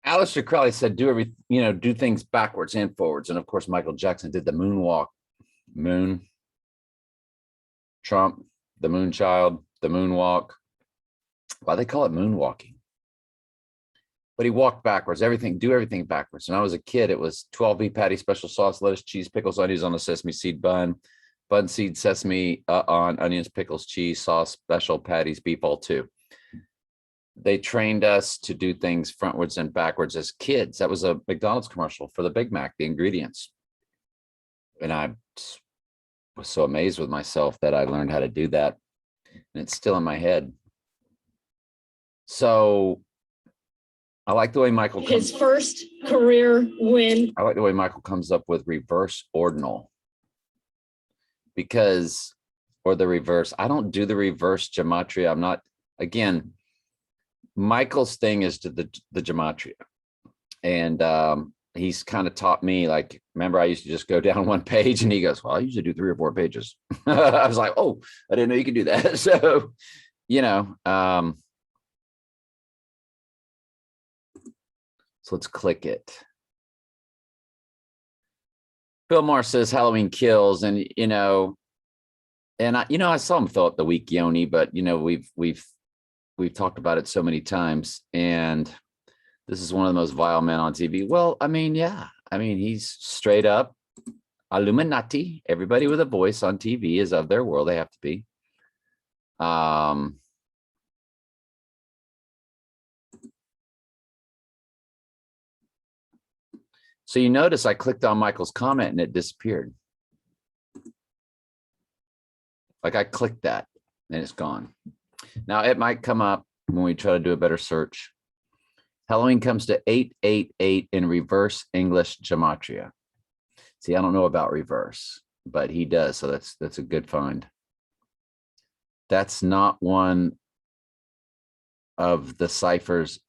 Aleister Crowley said, do things backwards and forwards. And of course, Michael Jackson did the moonwalk. Moon, Trump, the moon child, the moonwalk. Why they call it moonwalking? But he walked backwards, do everything backwards. When I was a kid, it was 12 beef patty, special sauce, lettuce, cheese, pickles, onions on a sesame seed bun, seed, sesame on onions, pickles, cheese, sauce, special patties, beef, all two. They trained us to do things frontwards and backwards as kids. That was a McDonald's commercial for the Big Mac, the ingredients. And I was so amazed with myself that I learned how to do that. And it's still in my head. So I like the way Michael his first career win. I like the way Michael comes up with reverse ordinal, because, or the reverse. I don't do the reverse gematria. I'm not, again, Michael's thing is to the gematria. And he's kind of taught me, like, remember I used to just go down one page and he goes, well, I usually do 3 or 4 pages. I was like, oh, I didn't know you could do that. So, so let's click it. Bill Maher says Halloween kills, and I saw him fill up the weak yoni, but we've talked about it so many times, and this is one of the most vile men on TV. Well, I mean, yeah, he's straight up Illuminati. Everybody with a voice on TV is of their world. They have to be. So you notice I clicked on Michael's comment and it disappeared. Like I clicked that and it's gone. Now it might come up when we try to do a better search. Halloween comes to 888 in reverse English gematria. See, I don't know about reverse, but he does. So that's a good find. That's not one of the ciphers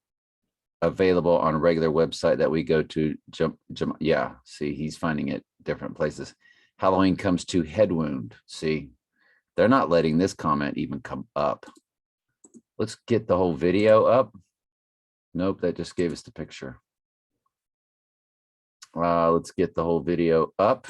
available on a regular website that we go to. Yeah, see, he's finding it different places. Halloween comes to head wound. See, they're not letting this comment even come up. Let's get the whole video up. Nope, that just gave us the picture. Let's get the whole video up.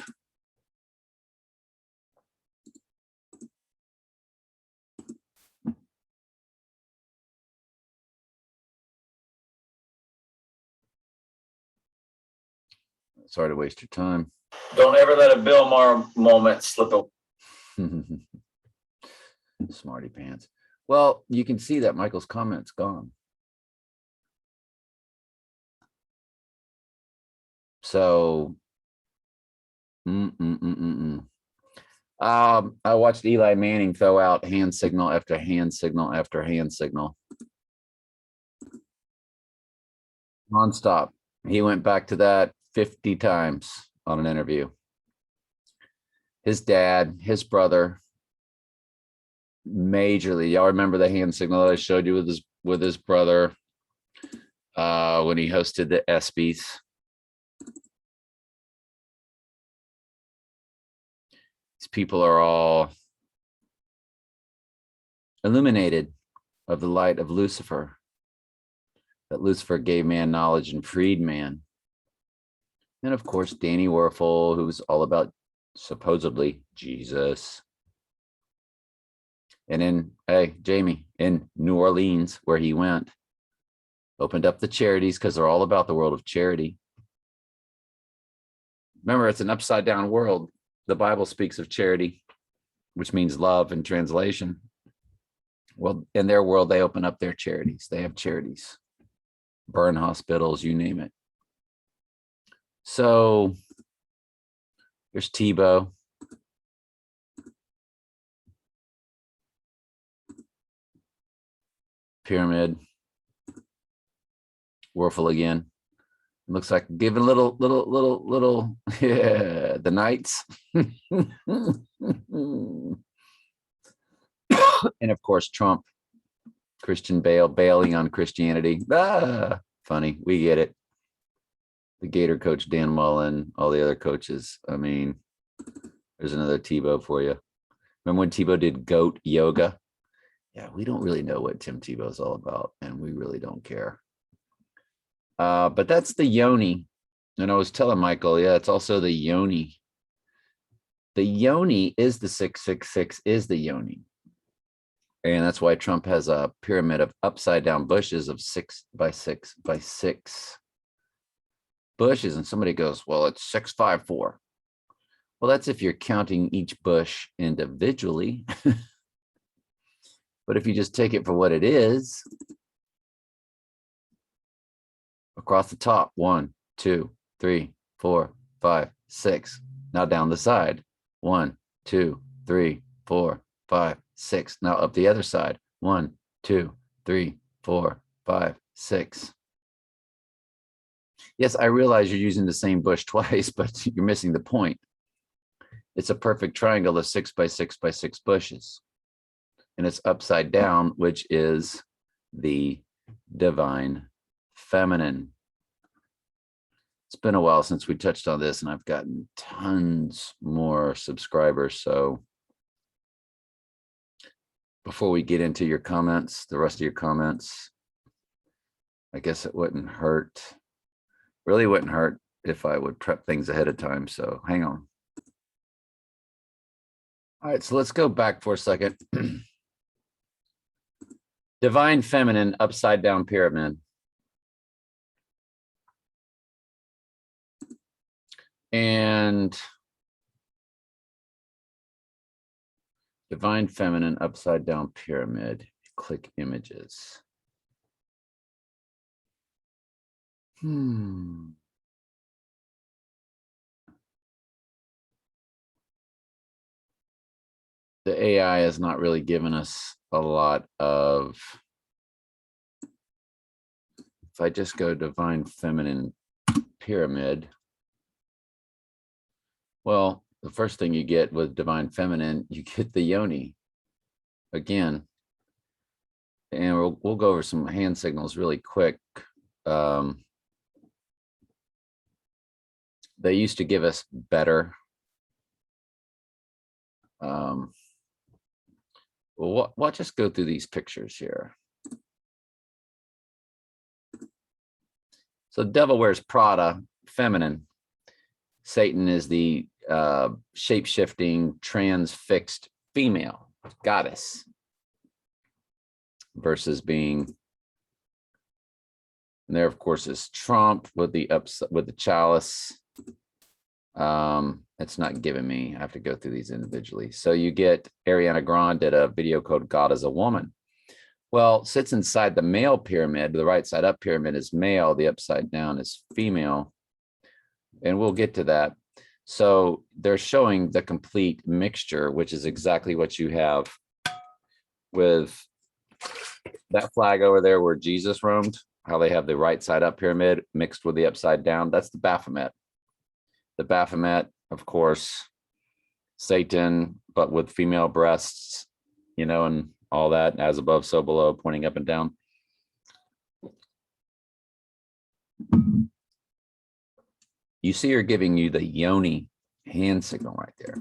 Sorry to waste your time. Don't ever let a Bill Maher moment slip away. Smarty pants. Well, you can see that Michael's comment's gone. So, I watched Eli Manning throw out hand signal after hand signal after hand signal. Nonstop. He went back to that 50 times on an interview. His dad, his brother, majorly. Y'all remember the hand signal that I showed you with his brother when he hosted the ESPYs. These people are all illuminated of the light of Lucifer, that Lucifer gave man knowledge and freed man. And of course, Danny Werfel, who's all about supposedly Jesus. And Jamie, in New Orleans, where he went, opened up the charities because they're all about the world of charity. Remember, it's an upside down world. The Bible speaks of charity, which means love in translation. Well, in their world, they open up their charities. They have charities, burn hospitals, you name it. So here's Tebow. Pyramid. Werfel again. Looks like giving a little, yeah, the Knights. And of course, Trump, Christian Bale, bailing on Christianity. Funny, we get it. The Gator coach, Dan Mullen, all the other coaches. I mean, there's another Tebow for you. Remember when Tebow did goat yoga? Yeah, we don't really know what Tim Tebow's all about, and we really don't care. But that's the yoni. And I was telling Michael, yeah, it's also the yoni. The yoni is the 666 is the yoni. And that's why Trump has a pyramid of upside down bushes of 6 by 6 by 6 bushes. And somebody goes, well, it's 654. Well, that's if you're counting each bush individually. But if you just take it for what it is, across the top, 1, 2, 3, 4, 5, 6. Now down the side, 1, 2, 3, 4, 5, 6. Now up the other side, 1, 2, 3, 4, 5, 6. Yes, I realize you're using the same bush twice, but you're missing the point. It's a perfect triangle of 6 by 6 by 6 bushes. And it's upside down, which is the divine feminine. It's been a while since we touched on this, and I've gotten tons more subscribers. So before we get into your comments, the rest of your comments, I guess it wouldn't hurt. Really wouldn't hurt if I would prep things ahead of time. So hang on. All right, so let's go back for a second. Divine feminine upside down pyramid. And divine feminine upside down pyramid. Click images. The AI has not really given us a lot of. If I just go divine feminine pyramid, well, the first thing you get with divine feminine, you get the yoni again. And we'll go over some hand signals really quick. They used to give us better. We'll just go through these pictures here. So devil wears Prada, feminine. Satan is the shape-shifting, transfixed female goddess versus being. And there, of course, is Trump with the chalice. It's not giving me. I have to go through these individually. So you get Ariana Grande did a video called God is a Woman. Well, sits inside the male pyramid. The right side up pyramid is male. The upside down is female. And we'll get to that. So they're showing the complete mixture, which is exactly what you have with that flag over there where Jesus roamed, how they have the right side up pyramid mixed with the upside down. That's the Baphomet. The Baphomet, of course, Satan, but with female breasts, you know, and all that, as above, so below, pointing up and down. You see her giving you the yoni hand signal right there.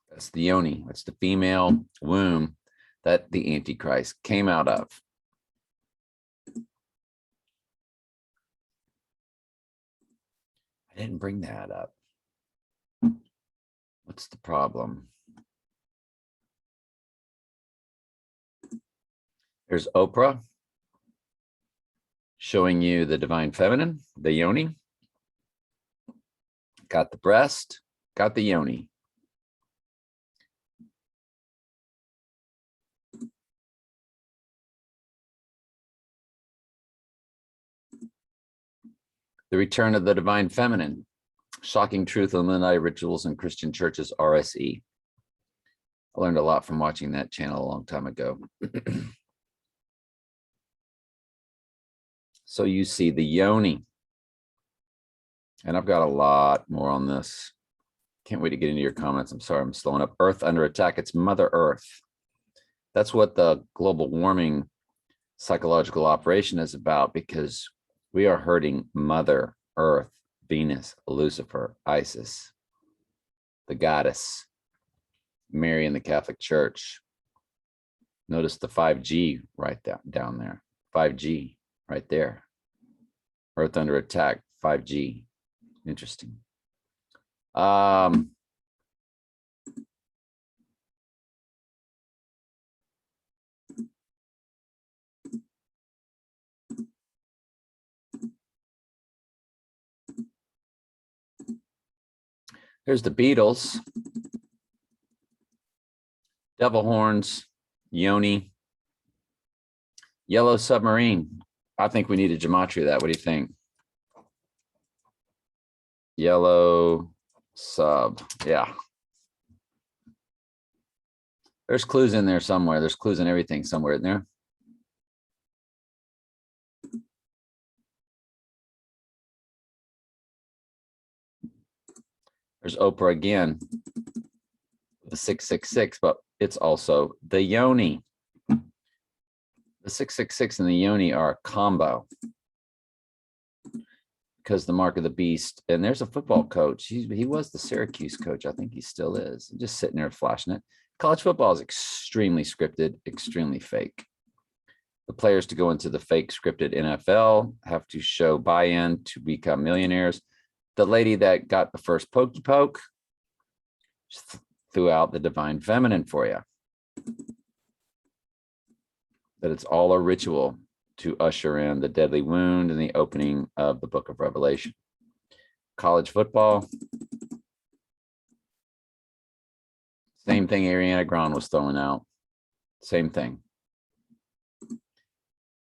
That's the yoni. That's the female womb that the Antichrist came out of. I didn't bring that up. What's the problem? There's Oprah showing you the divine feminine, the yoni. Got the breast, got the yoni. The return of the divine feminine. Shocking truth Illuminati rituals in Christian churches, RSE. I learned a lot from watching that channel a long time ago. So you see the yoni. And I've got a lot more on this. Can't wait to get into your comments. I'm sorry, I'm slowing up. Earth under attack. It's Mother Earth. That's what the global warming psychological operation is about, because we are hurting Mother Earth, Venus, Lucifer, Isis, the goddess, Mary in the Catholic Church. Notice the 5G right down there. 5G right there. Earth under attack, 5G. Interesting. Here's the Beatles. Devil horns, Yoni, yellow submarine. I think we need a gematria of that. What do you think? Yellow sub. Yeah. There's clues in there somewhere. There's clues in everything somewhere in there. There's Oprah again. The 666, but it's also the Yoni. The 666 and the Yoni are a combo because the mark of the beast. And there's a football coach. He was the Syracuse coach. I think he still is. Just sitting there flashing it. College football is extremely scripted, extremely fake. The players to go into the fake scripted NFL have to show buy-in to become millionaires. The lady that got the first pokey poke threw out the divine feminine for you. That it's all a ritual to usher in the deadly wound and the opening of the book of Revelation. College football. Same thing Ariana Grande was throwing out. Same thing.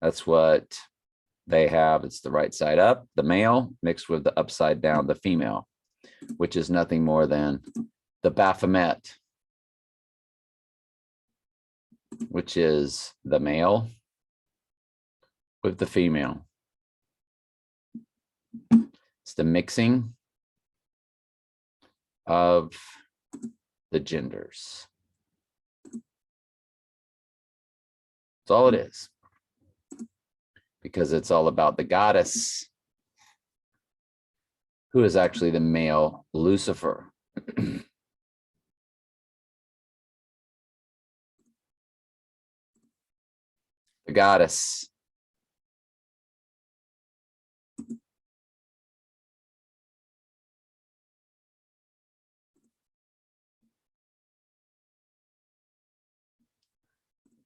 That's what they have. It's the right side up, the male, mixed with the upside down, the female, which is nothing more than the Baphomet, which is the male with the female. It's the mixing of the genders. That's all it is. Because it's all about the goddess, who is actually the male Lucifer. The goddess.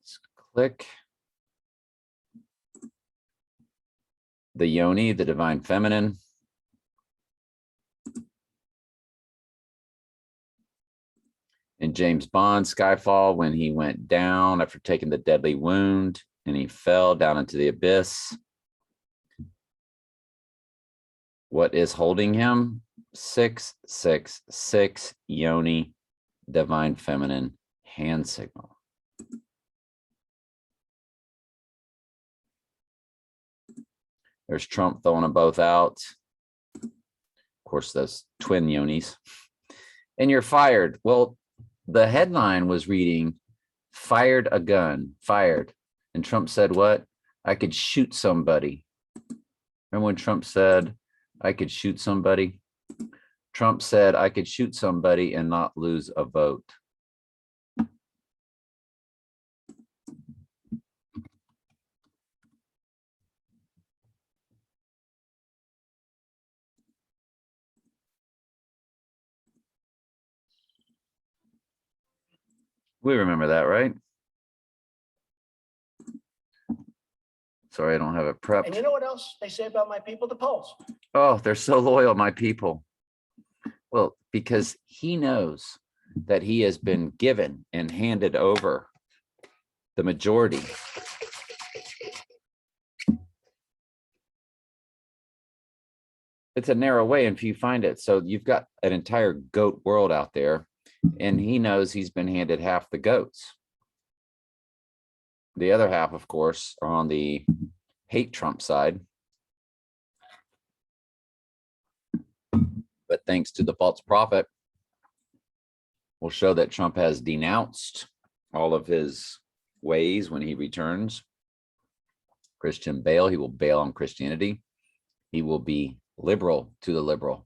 Let's click. The Yoni, the divine feminine. In James Bond, Skyfall, when he went down after taking the deadly wound and he fell down into the abyss. What is holding him? 666 Yoni, divine feminine hand signal. There's Trump throwing them both out. Of course, those twin Yonis. And you're fired. Well, the headline was reading, fired a gun, fired. And Trump said what? I could shoot somebody. Remember when Trump said, I could shoot somebody? Trump said, I could shoot somebody and not lose a vote. We remember that, right? Sorry, I don't have it prepped. And you know what else they say about my people? The polls. Oh, they're so loyal, my people. Well, because he knows that he has been given and handed over the majority. It's a narrow way and few find it. So you've got an entire goat world out there, and he knows he's been handed half the goats. The other half, of course, are on the hate Trump side. But thanks to the false prophet, we'll show that Trump has denounced all of his ways when he returns. Christian bail, he will bail on Christianity. He will be liberal to the liberal.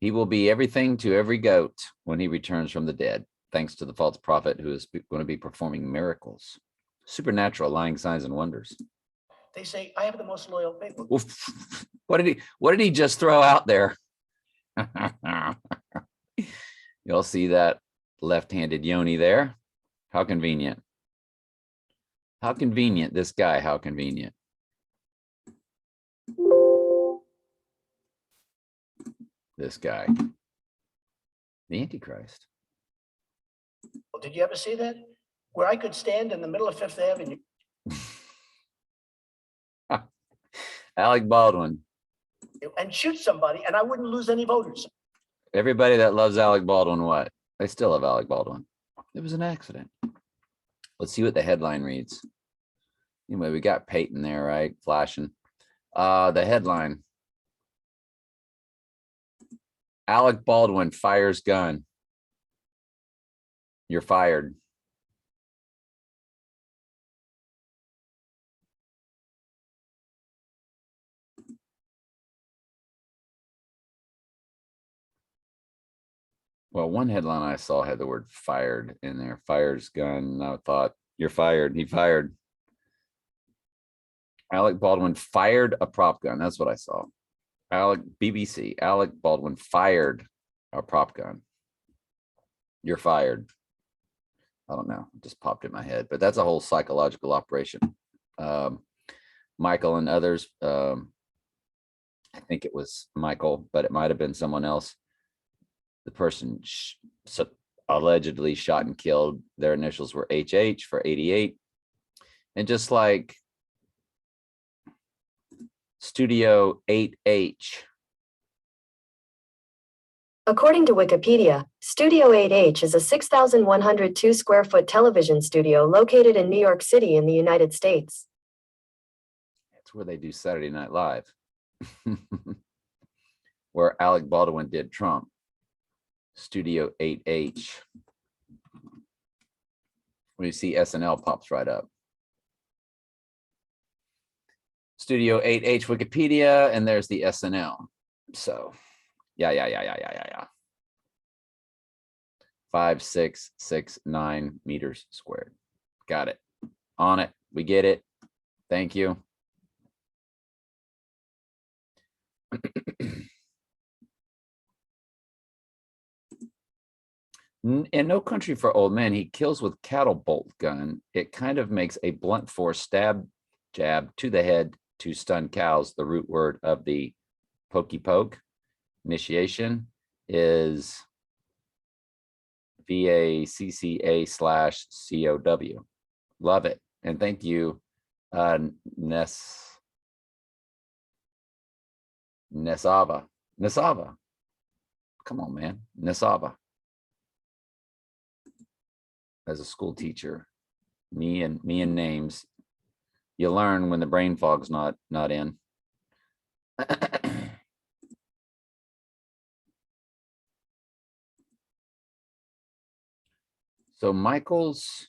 He will be everything to every goat when he returns from the dead, thanks to the false prophet who is going to be performing miracles. Supernatural, lying signs and wonders. They say I have the most loyal people. Well, what did he just throw out there? You'll see that left-handed yoni there. How convenient. How convenient, this guy, how convenient. This guy. The Antichrist. Well, did you ever see that? Where I could stand in the middle of Fifth Avenue. Alec Baldwin. And shoot somebody, and I wouldn't lose any voters. Everybody that loves Alec Baldwin, what? They still love Alec Baldwin. It was an accident. Let's see what the headline reads. Anyway, we got Peyton there, right? Flashing. The headline. Alec Baldwin fires gun. You're fired. Well, one headline I saw had the word fired in there. Fires gun. I thought, you're fired. He fired. Alec Baldwin fired a prop gun. That's what I saw. BBC. Alec Baldwin fired a prop gun. You're fired. I don't know. It just popped in my head, but that's a whole psychological operation. Michael and others. I think it was Michael, but it might have been someone else. The person allegedly shot and killed, their initials were HH for 88. And just like Studio 8H. According to Wikipedia, Studio 8H is a 6,102 square foot television studio located in New York City in the United States. That's where they do Saturday Night Live, where Alec Baldwin did Trump. Studio 8H. When you see SNL pops right up. Studio 8H Wikipedia, and there's the SNL. So, yeah. 5669 meters squared. Got it. On it. We get it. Thank you. In No Country for Old Men, he kills with cattle bolt gun. It kind of makes a blunt force stab jab to the head to stun cows. The root word of the pokey poke initiation is VACCA/COW. Love it. And thank you, Nesava. Come on, man. Nesava. As a school teacher, me and names, you learn when the brain fog's not in. So Michael's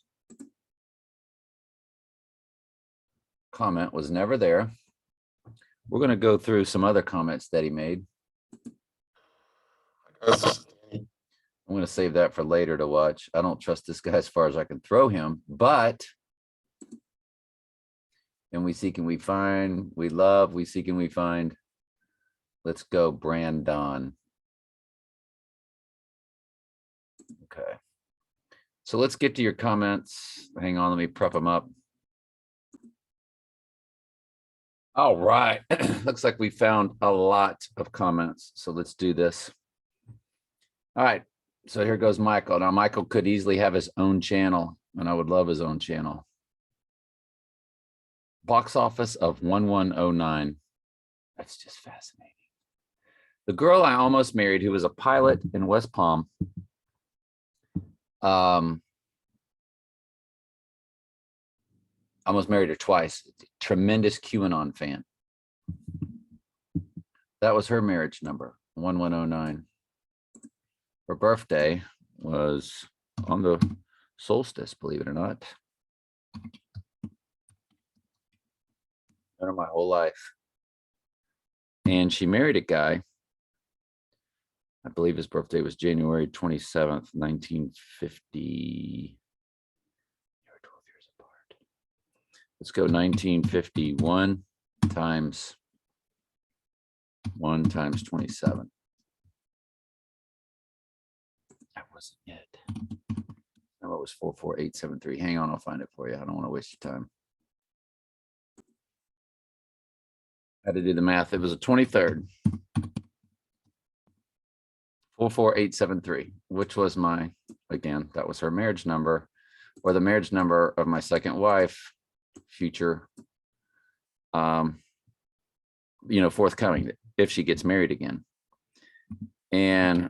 comment was never there. We're going to go through some other comments that he made. I'm going to save that for later to watch. I don't trust this guy as far as I can throw him, but and we seek and we find, we love, we seek and we find. Let's go, Brandon. Okay. So let's get to your comments. Hang on, let me prep them up. All right. Looks like we found a lot of comments. So let's do this. All right. So here goes Michael. Now, Michael could easily have his own channel, and I would love his own channel. Box office of 1109. That's just fascinating. The girl I almost married, who was a pilot in West Palm. Almost married her twice. Tremendous QAnon fan. That was her marriage number, 1109. Her birthday was on the solstice, believe it or not. My whole life. And she married a guy. I believe his birthday was January 27th, 1950. They were 12 years apart. Let's go 1951 times 1 times 27. That wasn't it. No, it was 44873. Hang on, I'll find it for you. I don't want to waste your time. I had to do the math. It was a 23rd. 44873, which was my, again, that was her marriage number, or the marriage number of my second wife, future, forthcoming, if she gets married again. And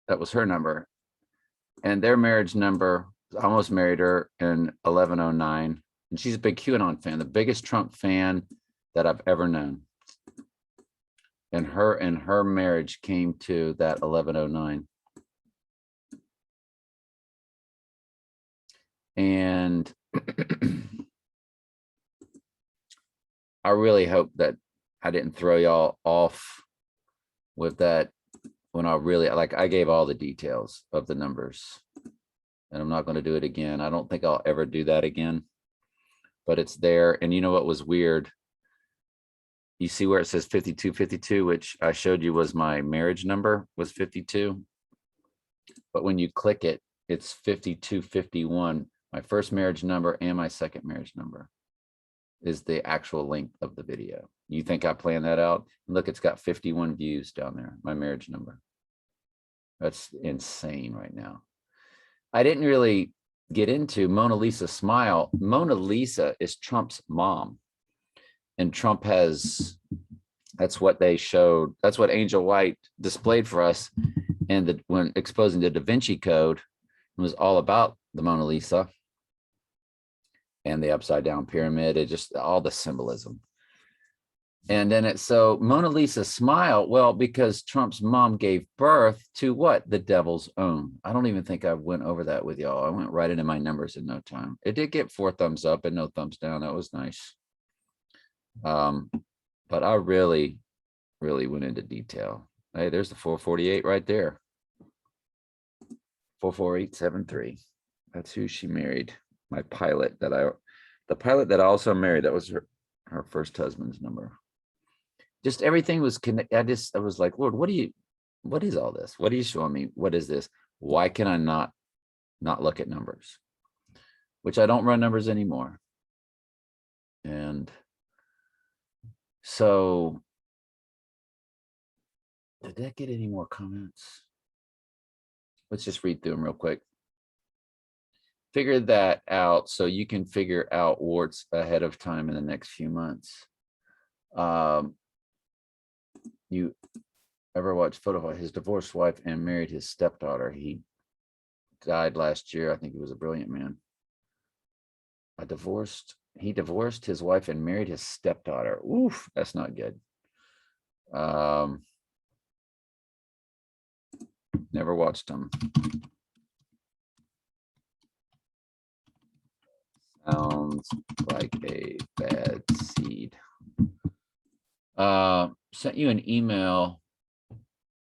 that was her number. And their marriage number, I almost married her in 1109. And she's a big QAnon fan, the biggest Trump fan that I've ever known. And her marriage came to that 1109. And I really hope that I didn't throw y'all off with that when I really, like, I gave all the details of the numbers, and I'm not going to do it again. I don't think I'll ever do that again, but it's there. And you know what was weird? You see where it says 5252, which I showed you was my marriage number, was 52. But when you click it, it's 5251. My first marriage number and my second marriage number is the actual length of the video. You think I planned that out? Look, it's got 51 views down there, my marriage number. That's insane right now. I didn't really get into Mona Lisa Smile. Mona Lisa is Trump's mom. And Trump has, that's what they showed. That's what Angel White displayed for us. And when exposing the Da Vinci Code, it was all about the Mona Lisa and the upside down pyramid. It just, all the symbolism. And then it's so Mona Lisa Smile. Well, because Trump's mom gave birth to what? The devil's own. I don't even think I went over that with y'all. I went right into my numbers in no time. It did get 4 thumbs up and no thumbs down. That was nice. But I really went into detail. Hey, there's the 448 right there. 44873. That's who she married. My pilot the pilot that I also married, that was her first husband's number. Just everything was connected. I was like, Lord, what is all this? What are you showing me? What is this? Why can I not look at numbers? Which I don't run numbers anymore. And so, did that get any more comments? Let's just read through them real quick. Figure that out so you can figure out warts ahead of time in the next few months. You ever watch photo of his divorced wife and married his stepdaughter? He died last year. I think he was a brilliant man. He divorced his wife and married his stepdaughter. Oof, that's not good. Never watched him. Sounds like a bad seed. Sent you an email.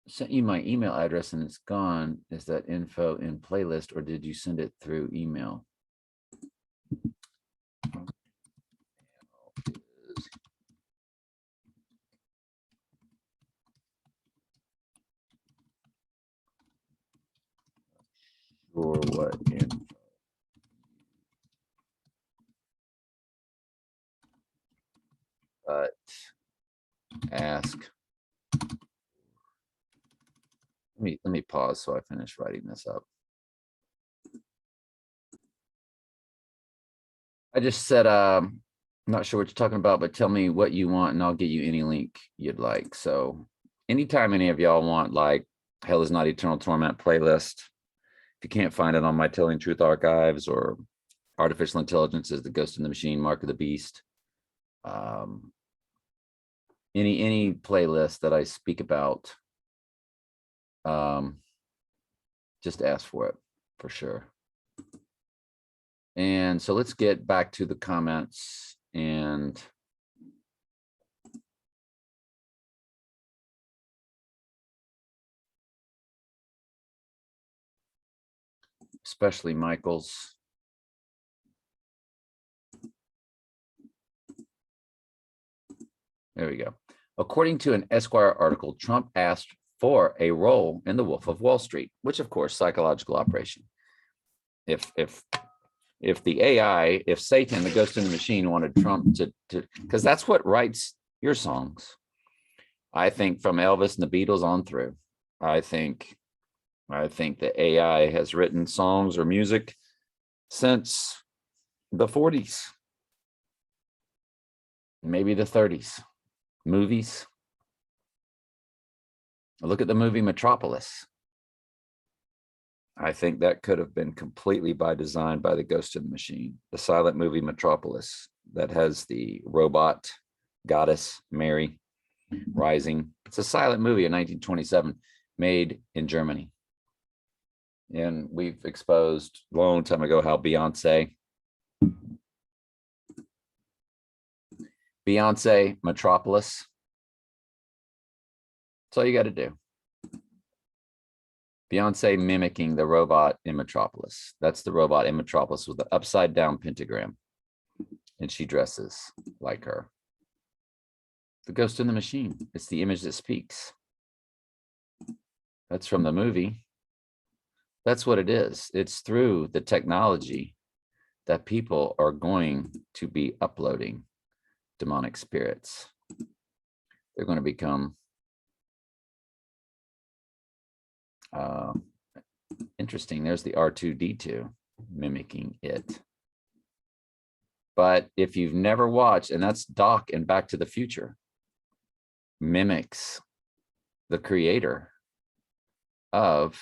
Sent you my email address and it's gone. Is that info in playlist or did you send it through email? Sure what info? But ask. Let me pause so I finish writing this up. I just said, I'm not sure what you're talking about, but tell me what you want and I'll get you any link you'd like. So anytime any of y'all want like Hell is Not Eternal Torment playlist, if you can't find it on my Telling Truth archives or Artificial Intelligence is the Ghost in the Machine, Mark of the Beast, any playlist that I speak about, just ask for it for sure. And so let's get back to the comments and especially Michael's. There we go. According to an Esquire article, Trump asked for a role in The Wolf of Wall Street, which of course, psychological operation. If the AI, if Satan, the ghost in the machine, wanted Trump to, because that's what writes your songs. I think from Elvis and the Beatles on through, I think the AI has written songs or music since the 40s, maybe the 30s. Movies. Look at the movie Metropolis. I think that could have been completely by design by the ghost in the machine. The silent movie Metropolis that has the robot goddess Mary rising. It's a silent movie in 1927 made in Germany. And we've exposed a long time ago how Beyonce, Metropolis. That's all you got to do. Beyonce mimicking the robot in Metropolis. That's the robot in Metropolis with the upside down pentagram. And she dresses like her. The ghost in the machine. It's the image that speaks. That's from the movie. That's what it is. It's through the technology that people are going to be uploading demonic spirits. They're going to become interesting. There's the R2D2 mimicking it. But if you've never watched, and that's Doc in Back to the Future, mimics the creator of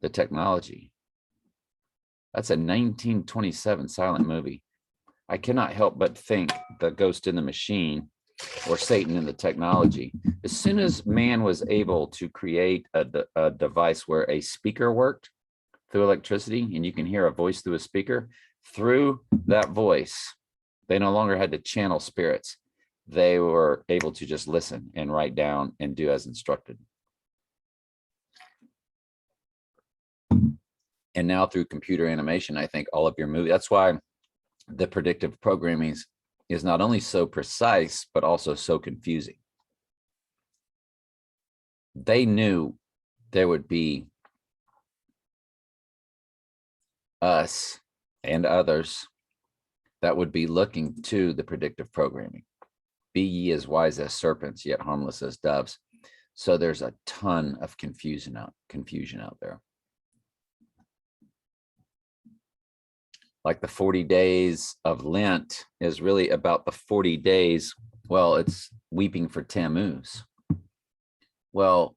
the technology. That's a 1927 silent movie. I cannot help but think the ghost in the machine or Satan in the technology. As soon as man was able to create a device where a speaker worked through electricity and you can hear a voice through a speaker, through that voice, they no longer had to channel spirits. They were able to just listen and write down and do as instructed. And now through computer animation, I think all of your movies, that's why the predictive programming is not only so precise, but also so confusing. They knew there would be us and others that would be looking to the predictive programming. Be ye as wise as serpents, yet harmless as doves. So there's a ton of confusion out there. Like the 40 days of Lent is really about the 40 days. Well, it's weeping for Tammuz. Well,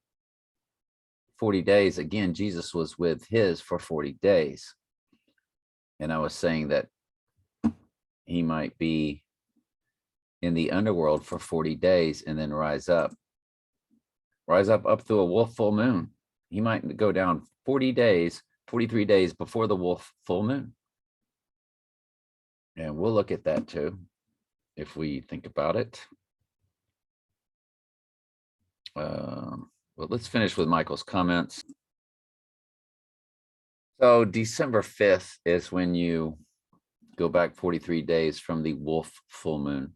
40 days, again, Jesus was with his for 40 days. And I was saying that he might be in the underworld for 40 days and then rise up through a wolf full moon. He might go down 40 days, 43 days before the wolf full moon. And we'll look at that too, if we think about it. Well, let's finish with Michael's comments. So December 5th is when you go back 43 days from the wolf full moon.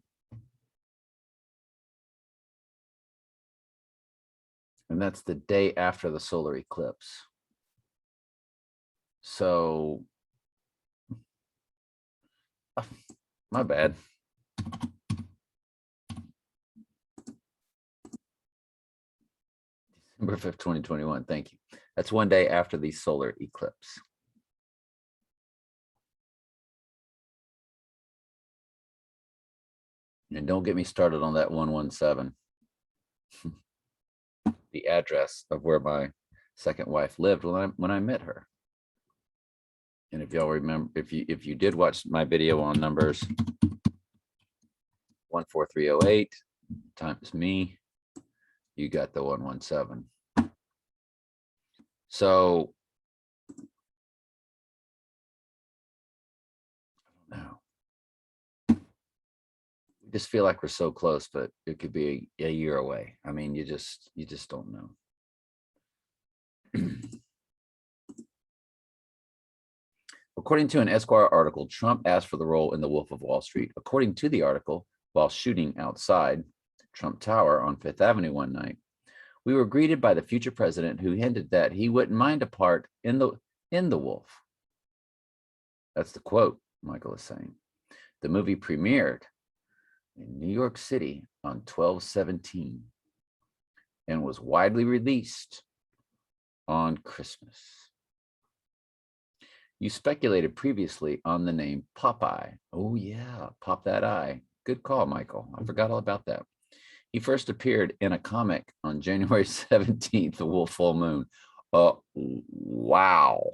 And that's the day after the solar eclipse. So, my bad. December 5th, 2021. Thank you. That's one day after the solar eclipse. And don't get me started on that 117. The address of where my second wife lived when I met her. And if y'all remember, if you did watch my video on numbers 14308 times me, you got the 117. So I don't know. We just feel like we're so close, but it could be a year away. I mean, you just don't know. According to an Esquire article, Trump asked for the role in The Wolf of Wall Street. According to the article, while shooting outside, Trump Tower on Fifth Avenue one night. We were greeted by the future president, who hinted that he wouldn't mind a part in the Wolf. That's the quote Michael is saying. The movie premiered in New York City on 12/17 and was widely released on Christmas. You speculated previously on the name Popeye. Oh yeah, pop that eye. Good call, Michael. I forgot all about that. He first appeared in a comic on January 17th, the Wolf Full Moon. Wow.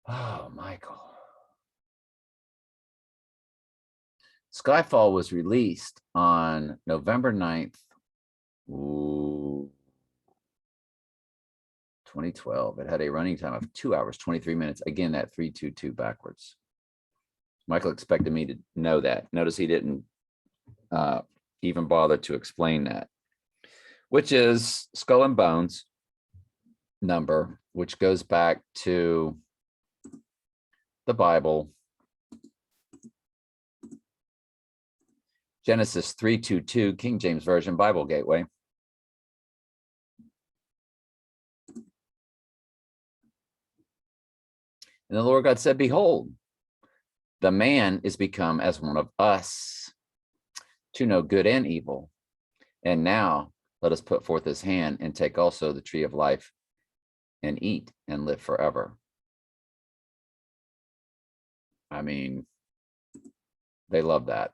Oh, Michael. Skyfall was released on November 9th, 2012. It had a running time of 2 hours, 23 minutes. Again, that 3-2-2 backwards. Michael expected me to know that. Notice he didn't even bother to explain that, which is Skull and Bones number, which goes back to the Bible. Genesis 3:22, King James Version, Bible Gateway. And the Lord God said, behold, the man is become as one of us, to know good and evil. And now let us put forth his hand and take also the tree of life and eat and live forever. I mean, they love that.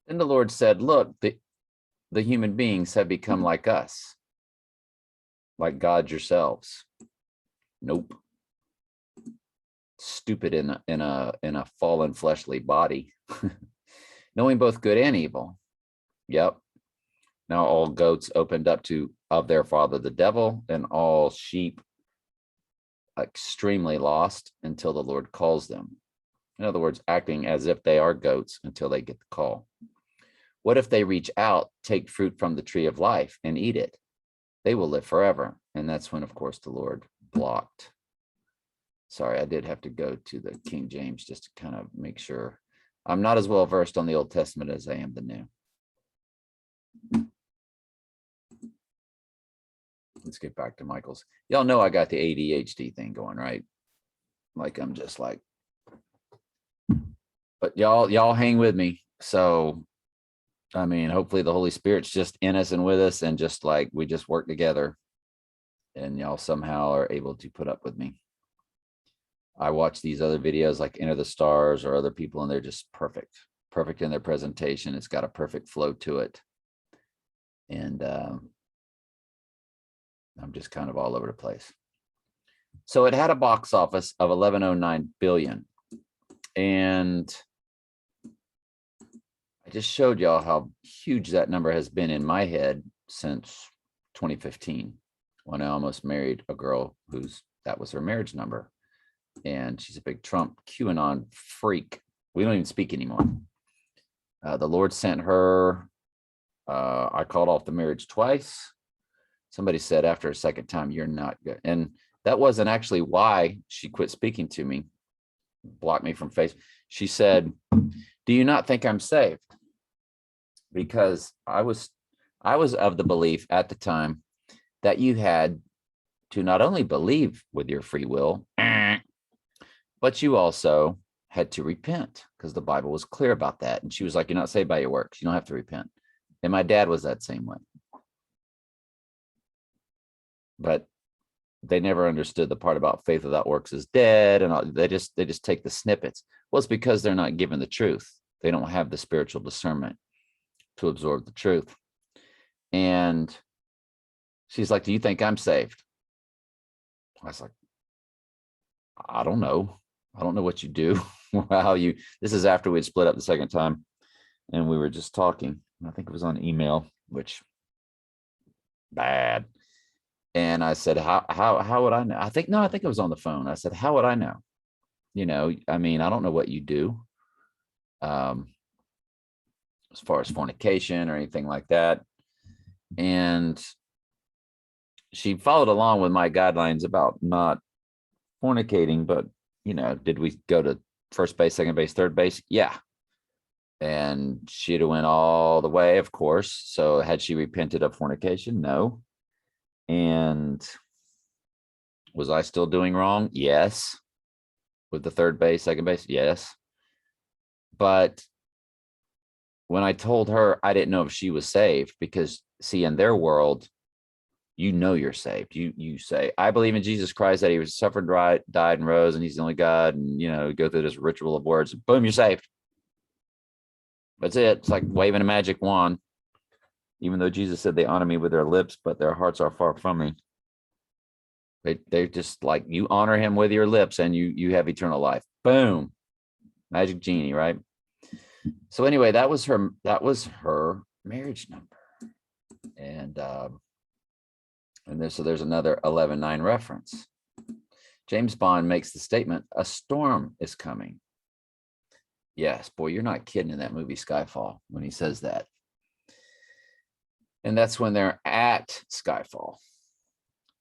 Then the Lord said, look, the human beings have become like us, like God yourselves. Nope. Stupid in a fallen fleshly body. Knowing both good and evil. Yep. Now all goats opened up of their father the devil, and all sheep extremely lost until the Lord calls them. In other words, acting as if they are goats until they get the call. What if they reach out, take fruit from the tree of life and eat it? They will live forever. And that's when, of course, the Lord blocked. Sorry, I did have to go to the King James just to kind of make sure. I'm not as well versed on the Old Testament as I am the New. Let's get back to Michael's. Y'all know I got the ADHD thing going, right? Like I'm just like, but y'all hang with me. So, I mean, hopefully the Holy Spirit's just in us and with us, and just like we just work together, and y'all somehow are able to put up with me. I watch these other videos like Enter the Stars or other people, and they're just perfect in their presentation. It's got a perfect flow to it. And I'm just kind of all over the place. So it had a box office of 1109 billion. And I just showed y'all how huge that number has been in my head since 2015, when I almost married a girl that was her marriage number. And she's a big Trump QAnon freak. We don't even speak anymore. The Lord sent her. I called off the marriage twice. Somebody said after a second time, you're not good. And that wasn't actually why she quit speaking to me, blocked me from Facebook. She said, do you not think I'm saved? Because I was of the belief at the time that you had to not only believe with your free will, but you also had to repent, because the Bible was clear about that. And she was like, you're not saved by your works. You don't have to repent. And my dad was that same way. But they never understood the part about faith without works is dead. And all, they just take the snippets. Well, it's because they're not given the truth. They don't have the spiritual discernment to absorb the truth. And she's like, do you think I'm saved? I was like, I don't know. I don't know what you do. This is after we had split up the second time, and we were just talking. I think it was on email, which bad. And I said, how would I know? I think it was on the phone. I said, how would I know? You know, I mean, I don't know what you do. As far as fornication or anything like that. And she followed along with my guidelines about not fornicating, but did we go to first base, second base, third base? Yeah. And she'd have went all the way, of course. So had she repented of fornication? No. And was I still doing wrong? Yes. With the third base, second base? Yes. But when I told her, I didn't know if she was saved, because see, in their world, you're saved. You say, I believe in Jesus Christ, that he was suffered, died, and rose, and he's the only God. And go through this ritual of words. Boom, you're saved. That's it. It's like waving a magic wand. Even though Jesus said they honor me with their lips, but their hearts are far from me. They're just like, you honor him with your lips and you have eternal life. Boom. Magic genie, right? So anyway, that was her marriage number. And there's another 11:9 reference. James Bond makes the statement, a storm is coming. Yes, boy, you're not kidding in that movie Skyfall when he says that. And that's when they're at Skyfall.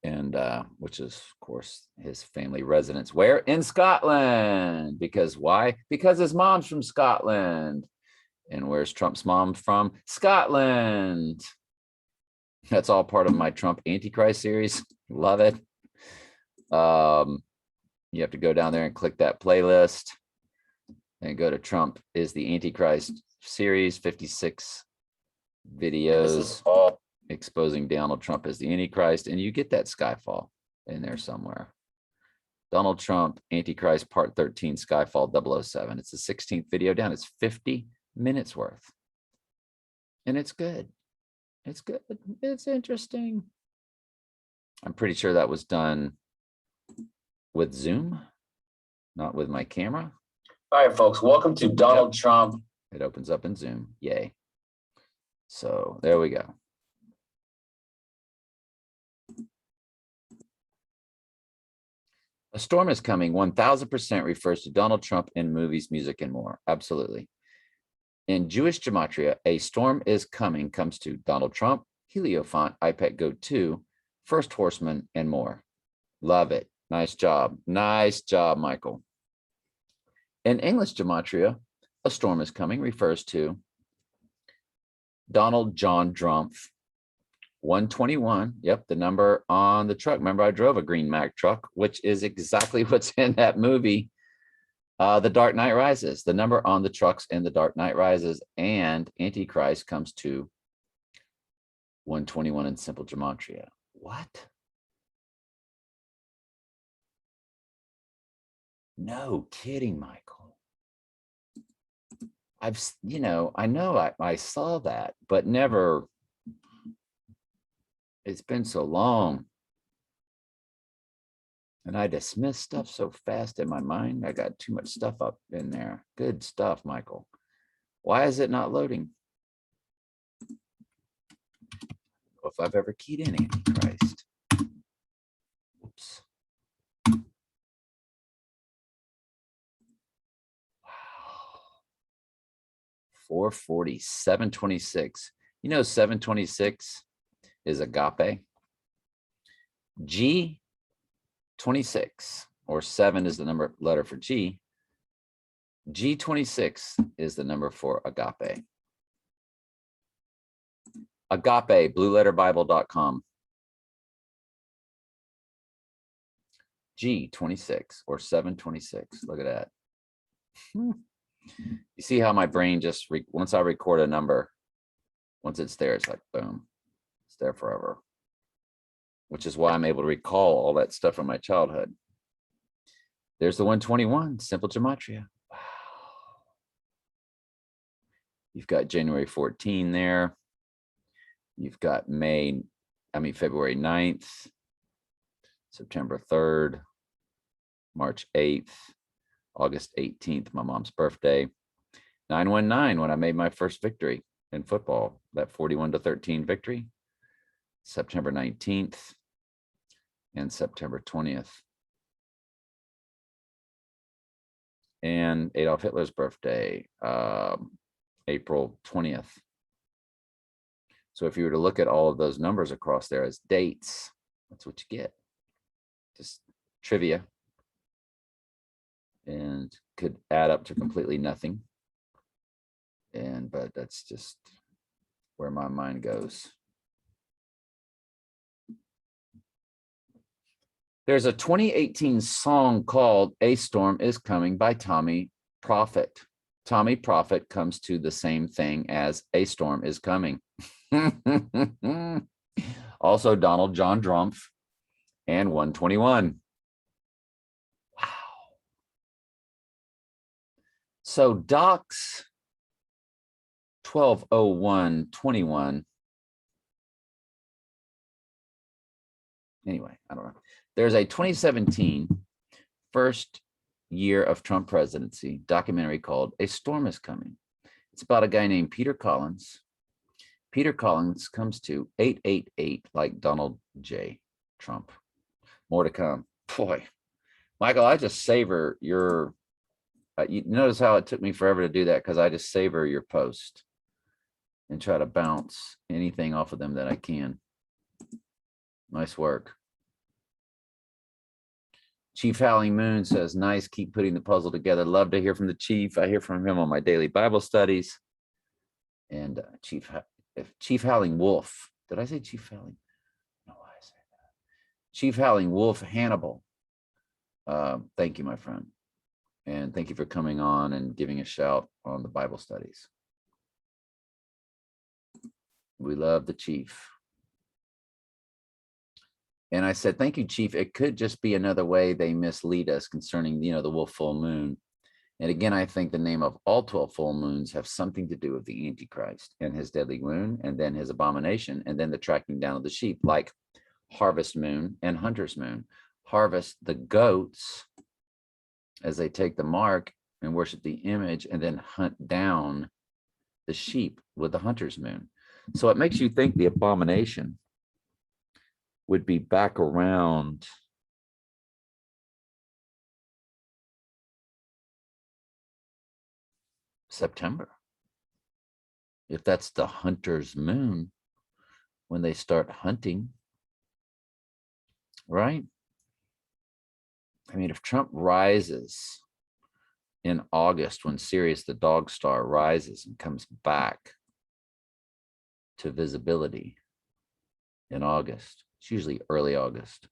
And which is, of course, his family residence. Where? In Scotland. Because why? Because his mom's from Scotland. And where's Trump's mom from? Scotland. That's all part of my Trump Antichrist series. Love it. You have to go down there and click that playlist and go to Trump is the Antichrist series, 56 videos all exposing Donald Trump as the Antichrist, and you get that Skyfall in there somewhere. Donald Trump Antichrist Part 13 Skyfall 007. It's the 16th video down. It's 50 minutes worth. And it's good. It's good. It's interesting. I'm pretty sure that was done with Zoom, not with my camera. All right, folks, welcome to Donald Trump. It opens up in Zoom. Yay. So there we go. A storm is coming 1000% refers to Donald Trump in movies, music, and more. Absolutely. In Jewish gematria, a storm is coming comes to Donald Trump, Heliofont, iPad Go 2, First Horseman, and more. Love it. Nice job. Nice job, Michael. In English gematria, a storm is coming refers to Donald John Drumpf, 121. Yep, the number on the truck. Remember, I drove a green Mack truck, which is exactly what's in that movie, The Dark Knight Rises. The number on the trucks in The Dark Knight Rises, and Antichrist comes to 121 in simple gematria. What? No kidding, Michael. I know I saw that, but never. It's been so long. And I dismiss stuff so fast in my mind. I got too much stuff up in there. Good stuff, Michael. Why is it not loading? If I've ever keyed in Antichrist. Oops. Wow. 440, 726. 726 is agape. G26, or 7 is the letter for G. G26 is the number for agape. Agape, blueletterbible.com. G26 or 726. Look at that. You see how my brain just, once I record a number, once it's there, it's like, boom, it's there forever. Which is why I'm able to recall all that stuff from my childhood. There's the 121, simple gematria. Wow. You've got January 14 there. You've got February 9th, September 3rd, March 8th, August 18th, my mom's birthday. 919, when I made my first victory in football, that 41-13 victory. September 19th and September 20th. And Adolf Hitler's birthday, April 20th. So if you were to look at all of those numbers across there as dates, that's what you get. Just trivia. And could add up to completely nothing. But that's just where my mind goes. There's a 2018 song called "A Storm Is Coming" by Tommy Prophet. Tommy Prophet comes to the same thing as "A Storm Is Coming." Also Donald John Drumpf and 121. Wow. So Docs 120121. Anyway, I don't know. There's a 2017 first year of Trump presidency documentary called "A Storm Is Coming." It's about a guy named Peter Collins. Peter Collins comes to 888 like Donald J. Trump. More to come. Boy, Michael, I just savor your, you notice how it took me forever to do that because I just savor your post and try to bounce anything off of them that I can. Nice work. Chief Howling Moon says, nice, keep putting the puzzle together. Love to hear from the chief. I hear from him on my daily Bible studies. And Chief Howling Wolf, did I say Chief Howling? No, I said that. Chief Howling Wolf Hannibal. Thank you, my friend. And thank you for coming on and giving a shout on the Bible studies. We love the chief. And I said, thank you, Chief. It could just be another way they mislead us concerning, the wolf full moon. And again, I think the name of all 12 full moons have something to do with the Antichrist and his deadly wound, and then his abomination, and then the tracking down of the sheep, like harvest moon and hunter's moon. Harvest the goats as they take the mark and worship the image, and then hunt down the sheep with the hunter's moon. So it makes you think the abomination would be back around September. If that's the hunter's moon, when they start hunting, right? I mean, if Trump rises in August, when Sirius the dog star rises and comes back to visibility in August, it's usually early August.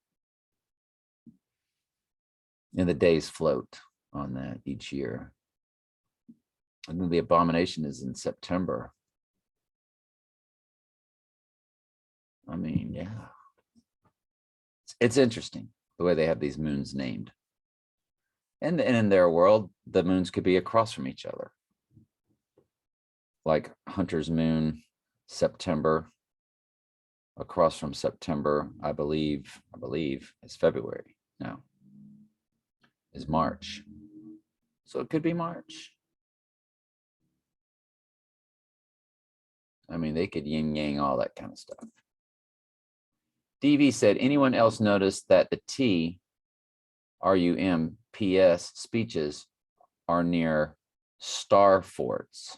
And the days float on that each year. And then the abomination is in September. I mean, yeah. It's interesting the way they have these moons named. And in their world, the moons could be across from each other. Like Hunter's moon, September. Across from September, I believe is February now, is March. So it could be March. I mean, they could yin yang all that kind of stuff. DV said, anyone else notice that the TRUMPS speeches are near star forts?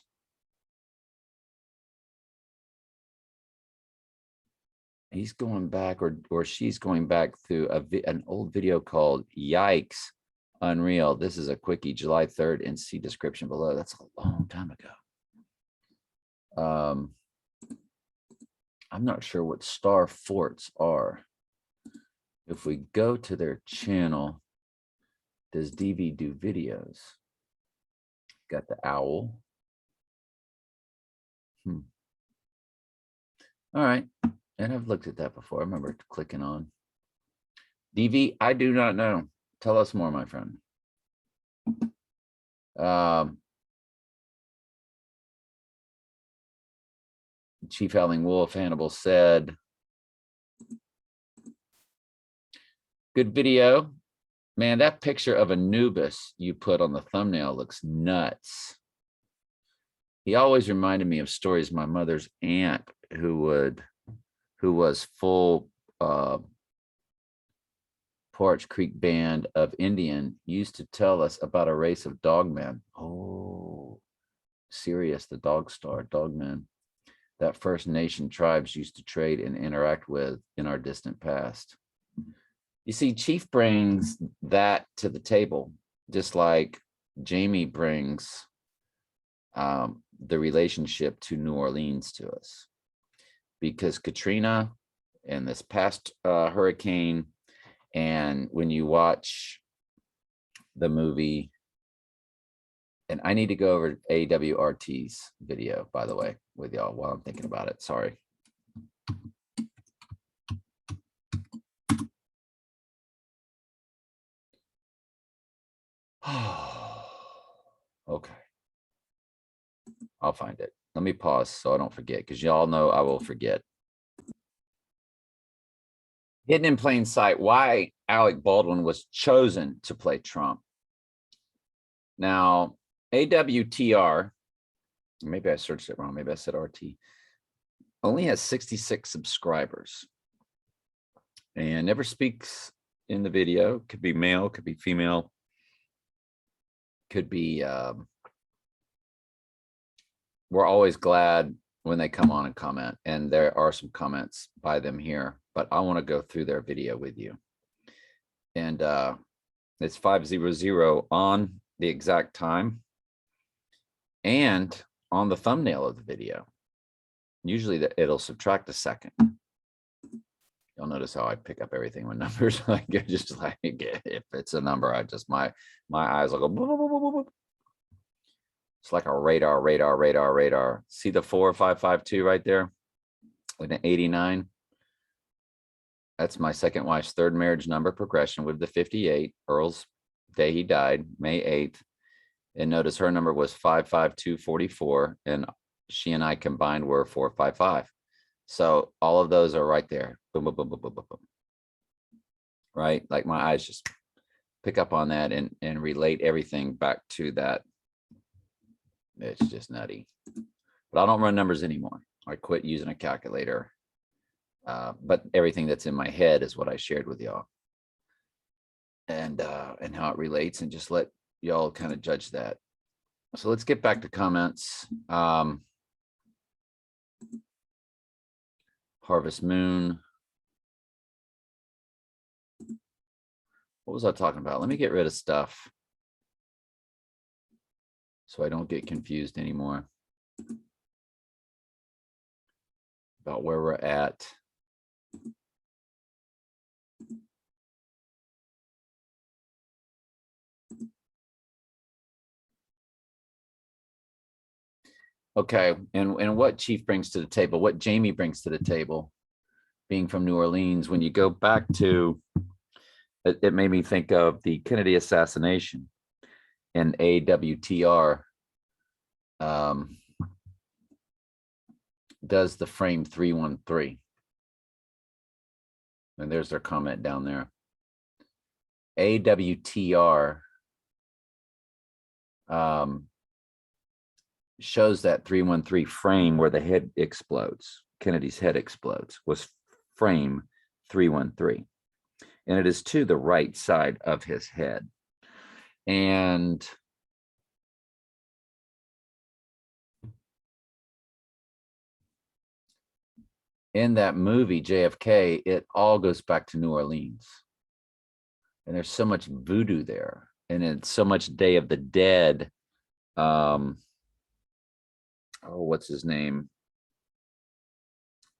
He's going back, or she's going back through an old video called Yikes, Unreal. This is a quickie, July 3rd, and see description below. That's a long time ago. I'm not sure what star forts are. If we go to their channel, does DV do videos? Got the owl. All right. And I've looked at that before. I remember clicking on. DV, I do not know. Tell us more, my friend. Chief Howling Wolf, Hannibal said, good video. Man, that picture of Anubis you put on the thumbnail looks nuts. He always reminded me of stories my mother's aunt who was full Porch Creek band of Indian used to tell us about a race of dogmen. Oh, Sirius, the dog star, dogmen. that First Nation tribes used to trade and interact with in our distant past. You see, Chief brings that to the table, just like Jamie brings the relationship to New Orleans to us. Because Katrina and this past hurricane, and when you watch the movie, and I need to go over AWRT's video, by the way, with y'all while I'm thinking about it. Sorry. Okay. I'll find it. Let me pause so I don't forget, because y'all know I will forget. Hidden in plain sight, why Alec Baldwin was chosen to play Trump. Now, AWTR, maybe I searched it wrong. Maybe I said RT, only has 66 subscribers and never speaks in the video. Could be male, could be female, could be, we're always glad when they come on and comment, and there are some comments by them here, but I want to go through their video with you. And it's 5:00 on the exact time and on the thumbnail of the video. Usually it'll subtract a second. You'll notice how I pick up everything with numbers. Like, just like, if it's a number, I just, my eyes will go boop, boop, boop, boop, boop. It's like a radar. See the 4552 right there with an 89? That's my second wife's third marriage number progression with the 58. Earl's day he died, May 8th. And notice her number was 55244, and she and I combined were 455. So all of those are right there. Boom, boom, boom, boom, boom, boom, boom. Right? Like my eyes just pick up on that and relate everything back to that. It's just nutty. But I don't run numbers anymore. I quit using a calculator. But everything that's in my head is what I shared with y'all. And how it relates, and just let y'all kind of judge that. So let's get back to comments. Harvest Moon. What was I talking about? Let me get rid of stuff so I don't get confused anymore about where we're at. Okay, and what Chief brings to the table, what Jamie brings to the table, being from New Orleans, when you go back to, it made me think of the Kennedy assassination, and AWTR does the frame 313. And there's their comment down there. AWTR shows that 313 frame where the head explodes, Kennedy's head explodes, was frame 313. And it is to the right side of his head. And in that movie, JFK, it all goes back to New Orleans. And there's so much voodoo there. And it's so much Day of the Dead. Oh, what's his name?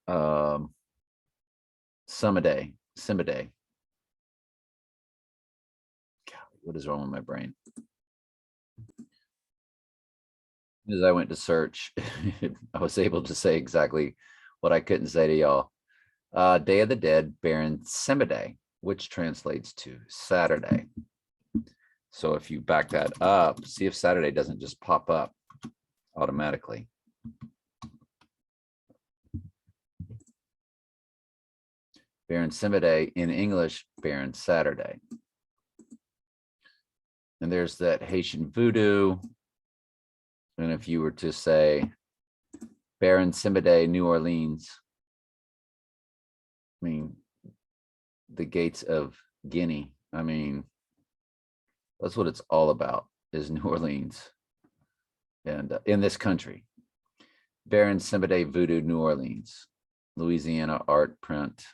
Simaday. What is wrong with my brain? As I went to search, I was able to say exactly what I couldn't say to y'all. Day of the Dead, Baron Simaday, which translates to Saturday. So if you back that up, see if Saturday doesn't just pop up automatically. Baron Simaday, in English, Baron Saturday. And there's that Haitian voodoo. And if you were to say Baron Simaday, New Orleans, I mean, the gates of Guinea, I mean, that's what it's all about, is New Orleans. And in this country. Baron Simbade Voodoo, New Orleans, Louisiana art print.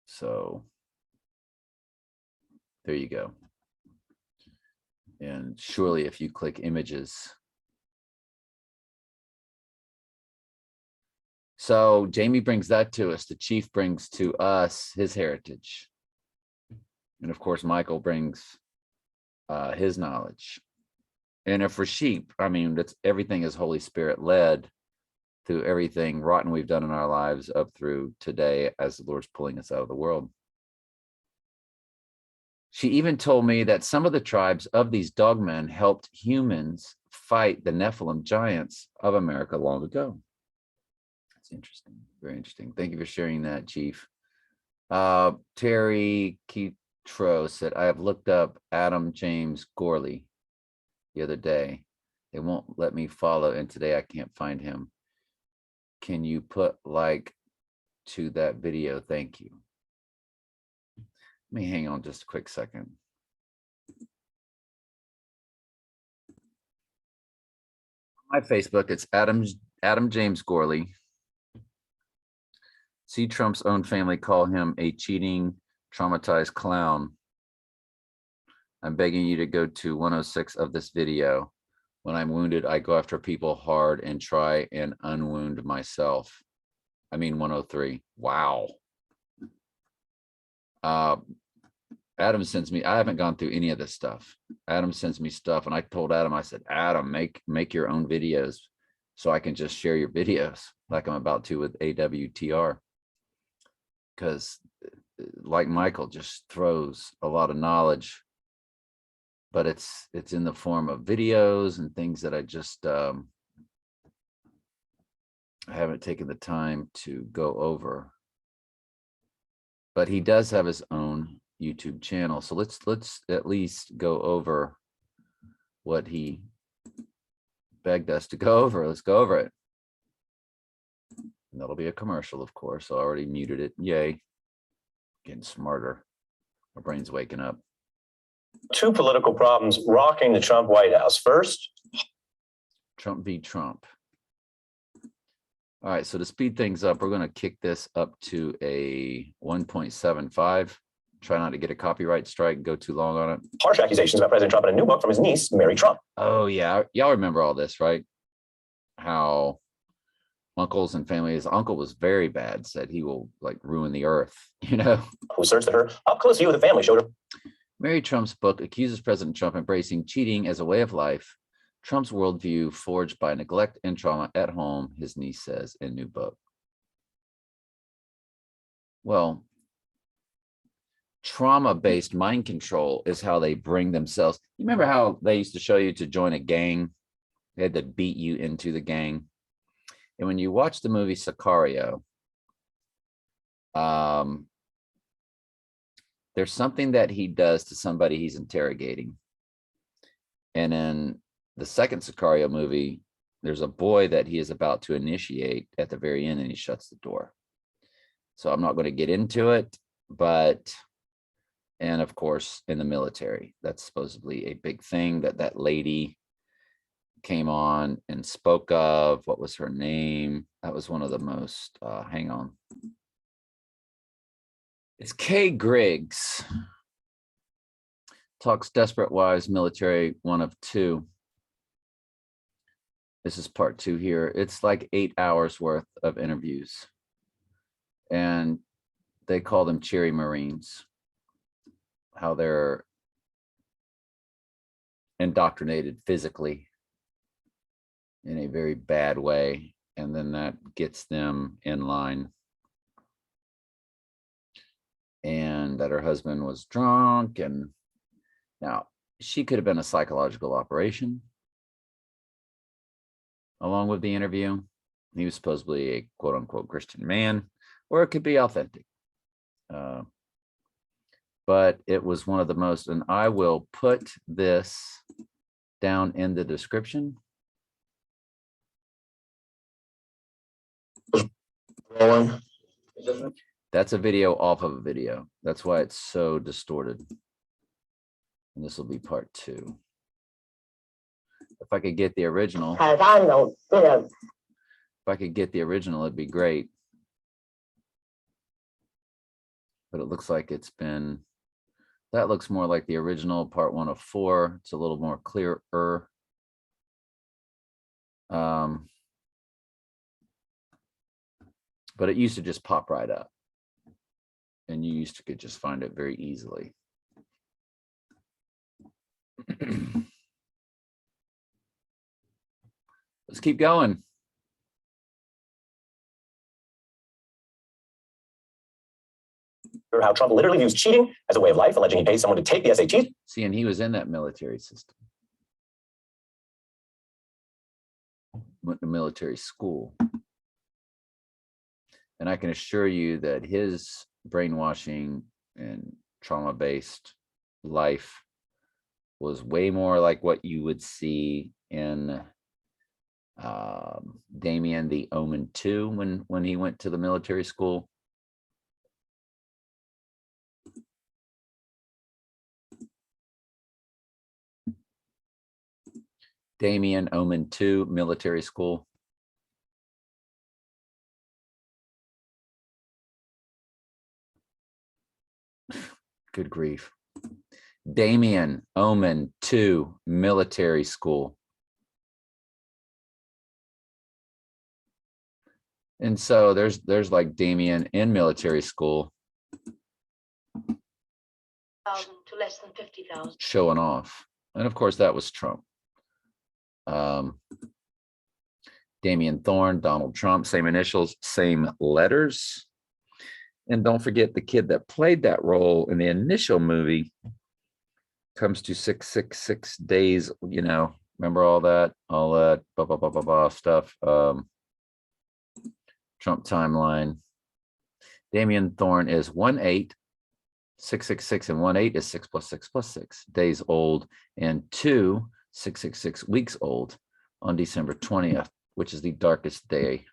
So there you go. And surely if you click images. So Jamie brings that to us. The chief brings to us his heritage. And of course, Michael brings his knowledge. And if we're sheep, I mean, that's everything is Holy Spirit led through everything rotten we've done in our lives up through today as the Lord's pulling us out of the world. She even told me that some of the tribes of these dogmen helped humans fight the Nephilim giants of America long ago. That's interesting. Very interesting. Thank you for sharing that, Chief. Terry Kitro said, I have looked up Adam James Gorley the other day. They won't let me follow, and today I can't find him. Can you put like to that video? Thank you. Let me hang on just a quick second. My Facebook, it's Adam James Gorley. See Trump's own family call him a cheating, traumatized clown. I'm begging you to go to 106 of this video. When I'm wounded, I go after people hard and try and unwound myself. I mean 103. Wow. Adam sends me, I haven't gone through any of this stuff. Adam sends me stuff, and I told Adam, I said, Adam, make your own videos so I can just share your videos like I'm about to with AWTR. Because like Michael just throws a lot of knowledge, but it's in the form of videos and things that I just I haven't taken the time to go over. But he does have his own YouTube channel, so let's at least go over what he begged us to go over. Let's go over it. And that'll be a commercial, of course. I already muted it. Yay. Getting smarter. My brain's waking up. Two political problems rocking the Trump White House. First, Trump v. Trump. All right, so to speed things up, we're going to kick this up to a 1.75. Try not to get a copyright strike, go too long on it. harsh accusations about President Trump in a new book from his niece, Mary Trump. Oh, yeah. Y'all remember all this, right? How uncles and family, his uncle was very bad, said he will like ruin the earth, you know? Who asserts that her up-close view of the family showed her. Mary Trump's book accuses President Trump embracing cheating as a way of life. Trump's worldview forged by neglect and trauma at home, his niece says in new book. Well, trauma-based mind control is how they bring themselves. You remember how they used to show you to join a gang? They had to beat you into the gang. And when you watch the movie Sicario, there's something that he does to somebody he's interrogating. And in the second Sicario movie, there's a boy that he is about to initiate at the very end, and he shuts the door. So I'm not going to get into it, but, and of course, in the military, that's supposedly a big thing that lady came on and spoke of. What was her name? That was one of the most, hang on. It's Kay Griggs. Talks Desperate Wives Military 1 of 2. This is part 2 here. It's like 8 hours worth of interviews. And they call them Cherry Marines. How they're indoctrinated physically in a very bad way. And then that gets them in line. And that her husband was drunk. And now she could have been a psychological operation. Along with the interview, he was supposedly a quote unquote Christian man, or it could be authentic. But it was one of the most, and I will put this down in the description. Rolling. That's a video off of a video. That's why it's so distorted. And this will be part 2. The If I could get the original, if tratando, I could get the original, it'd be great. But it looks like it's been, that looks more like the original part 1 of 4. It's a little more clearer. But it used to just pop right up. And you used to could just find it very easily. Let's keep going. How Trump literally views cheating as a way of life, alleging he pays someone to take the SATs. See, and he was in that military system. Went to military school. And I can assure you that his brainwashing and trauma-based life was way more like what you would see in Damien the Omen 2 when he went to the military school. Damien Omen 2 military school. Good grief. Damien Omen 2 military school. And so there's like Damien in military school to less than 50,000. showing off. And of course that was Trump. Damian Thorne, Donald Trump, same initials, same letters. And don't forget the kid that played that role in the initial movie comes to 666 days, you know, remember all that blah, blah, blah, blah, blah stuff. Trump timeline. Damian Thorne is 1/8, 666 and 1/8 is 6 + 6 + 6 days old, and 666 weeks old on December 20th, which is the darkest day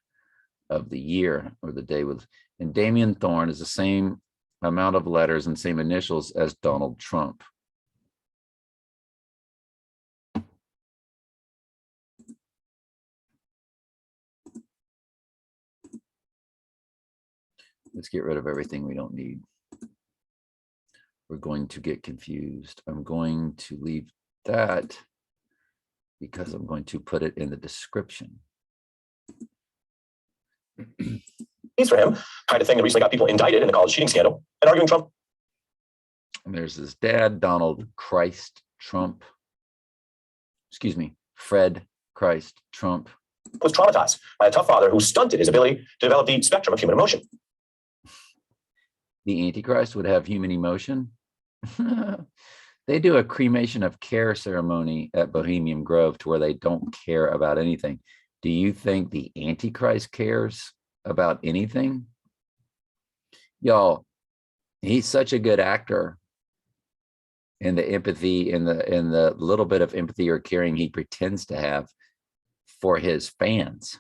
of the year, or the day with, and Damian Thorne is the same amount of letters and same initials as Donald Trump. Let's get rid of everything we don't need. We're going to get confused. I'm going to leave that because I'm going to put it in the description. He's for him, kind of thing that recently got people indicted in the college cheating scandal and arguing Trump. And there's his dad, Donald Christ Trump. Excuse me, Fred Christ Trump. Was traumatized by a tough father who stunted his ability to develop the spectrum of human emotion. The Antichrist would have human emotion. They do a cremation of care ceremony at Bohemian Grove to where they don't care about anything. Do you think the Antichrist cares about anything? Y'all, he's such a good actor. And the empathy, in the little bit of empathy or caring he pretends to have for his fans.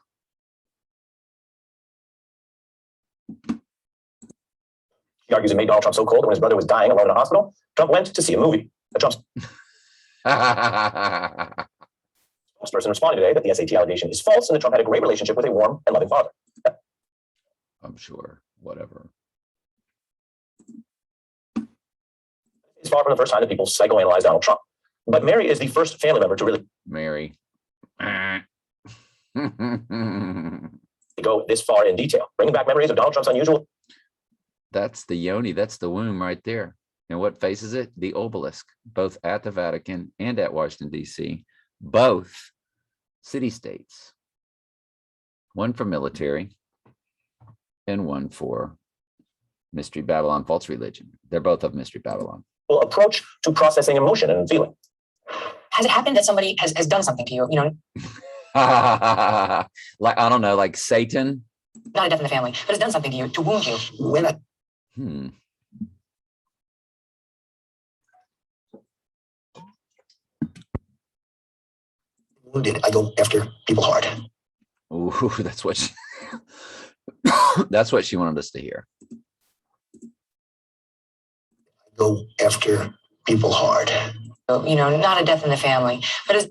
He argues it made Donald Trump so cold that when his brother was dying alone in a hospital, Trump went to see a movie. The Trump's spokesperson responded today that the SAT allegation is false and that Trump had a great relationship with a warm and loving father. I'm sure, whatever. It's far from the first time that people psychoanalyze Donald Trump. But Mary is the first family member to really Mary. go this far in detail, bringing back memories of Donald Trump's unusual. That's the yoni, that's the womb right there. And what faces it? The obelisk, both at the Vatican and at Washington, D.C., both city-states. One for military and one for Mystery Babylon, false religion. They're both of Mystery Babylon. Approach to processing emotion and feeling. Has it happened that somebody has done something to you? You know, Like, I don't know, like Satan. not a death in the family, but has done something to you to wound you. When Wounded, I go after people hard. Ooh, that's what she, that's what she wanted us to hear. Go after people hard. You know, not a death in the family, but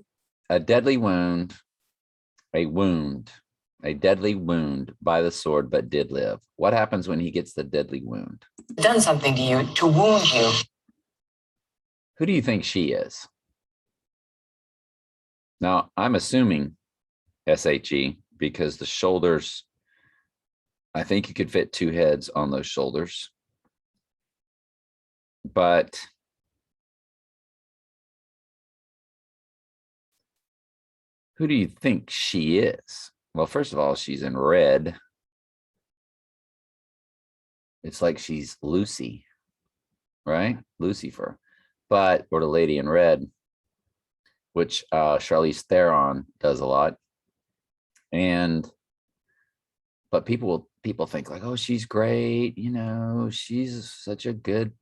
a deadly wound, a deadly wound by the sword, but did live. What happens when he gets the deadly wound? Done something to you to wound you. Who do you think she is? Now, I'm assuming SHE because the shoulders, I think you could fit two heads on those shoulders. But who do you think she is? Well, first of all, she's in red. It's like she's Lucy, right? Lucifer, but or the lady in red, which Charlize Theron does a lot. And but people think like, oh, she's great, you know, she's such a good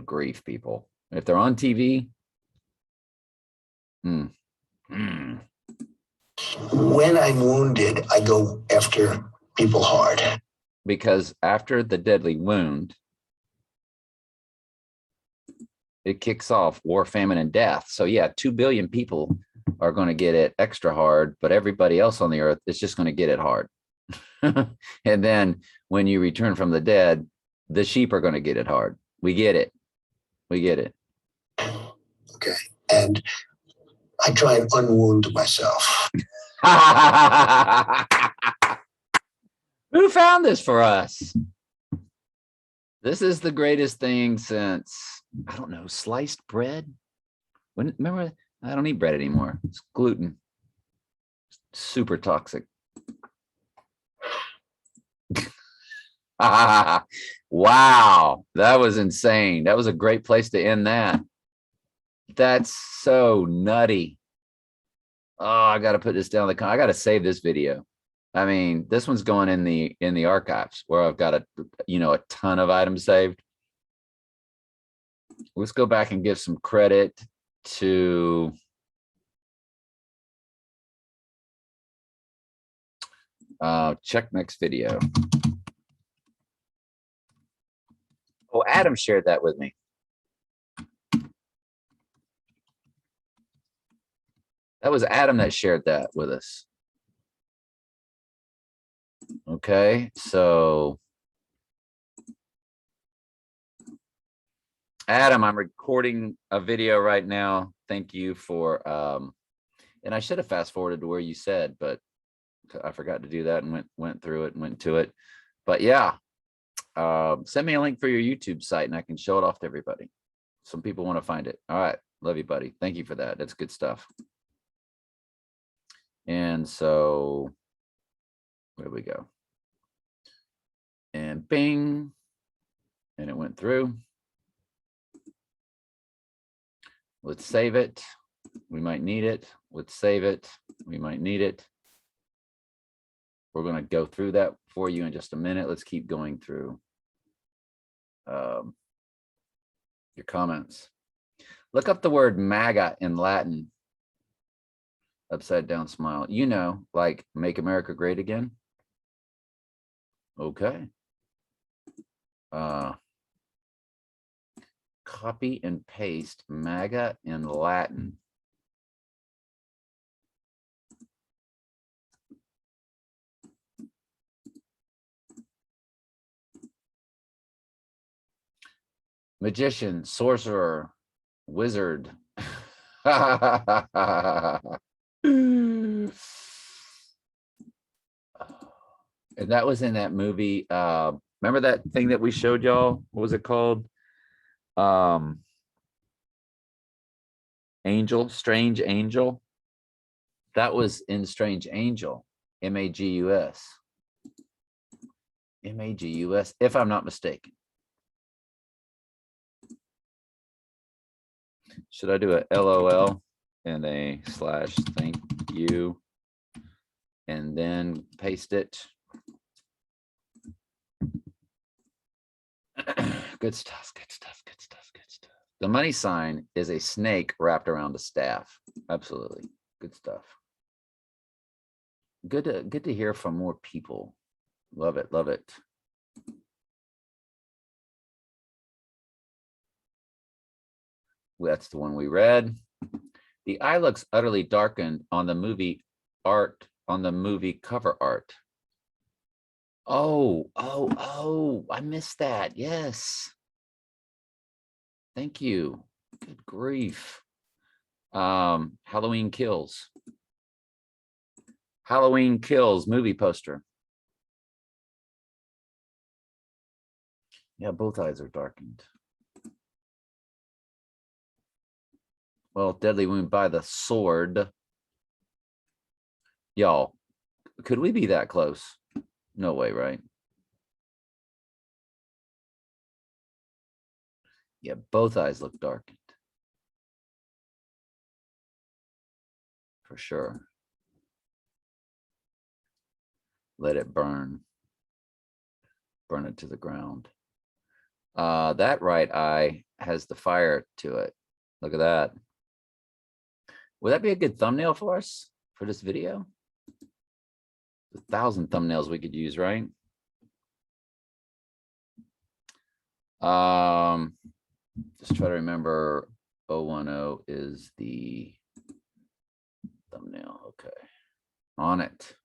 grief, people. If they're on TV, When I'm wounded, I go after people hard. because after the deadly wound, it kicks off war, famine, and death. So yeah, 2 billion people are going to get it extra hard, but everybody else on the earth is just going to get it hard. And then when you return from the dead, the sheep are going to get it hard. We get it. We get it. Okay. And I try and unwound myself. Who found this for us? This is the greatest thing since, I don't know, sliced bread. Remember, I don't eat bread anymore. It's gluten. Super toxic. Wow, that was insane. That was a great place to end that. That's so nutty. Oh, I got to put this down. I got to save this video. I mean, this one's going in the archives where I've got a ton of items saved. Let's go back and give some credit to check next video. Oh, Adam shared that with me. That was Adam that shared that with us. Okay, so Adam, I'm recording a video right now. Thank you for and I should have fast forwarded to where you said, but I forgot to do that and went through it and went to it. But yeah, send me a link for your YouTube site and I can show it off to everybody. Some people want to find it. All right, love you, buddy. Thank you for that. That's good stuff. And so where we go? And bing, and it went through. Let's save it. We might need it. Let's save it. We might need it. We're going to go through that for you in just a minute. Let's keep going through your comments. Look up the word MAGA in Latin. Upside down smile. You know, like Make America Great Again. Okay. Copy and paste MAGA in Latin. Magician, sorcerer, wizard. And that was in that movie. Remember that thing that we showed y'all? What was it called? Angel, Strange Angel. That was in Strange Angel. MAGUS. MAGUS, if I'm not mistaken. Should I do a LOL and a / thank you and then paste it? Good stuff, good stuff, good stuff, good stuff. The money sign is a snake wrapped around a staff. Absolutely. Good stuff. Good to hear from more people. Love it, love it. That's the one we read. The eye looks utterly darkened on the movie art, on the movie cover art. Oh, I missed that. Yes. Thank you. Good grief. Halloween Kills. Halloween Kills movie poster. Yeah, both eyes are darkened. Well, deadly wound by the sword. Y'all, could we be that close? No way, right? Yeah, both eyes look darkened. For sure. Let it burn. Burn it to the ground. That right eye has the fire to it. Look at that. Would that be a good thumbnail for us for this video? 1,000 thumbnails we could use, right? Just try to remember 010 is the thumbnail. Okay. On it.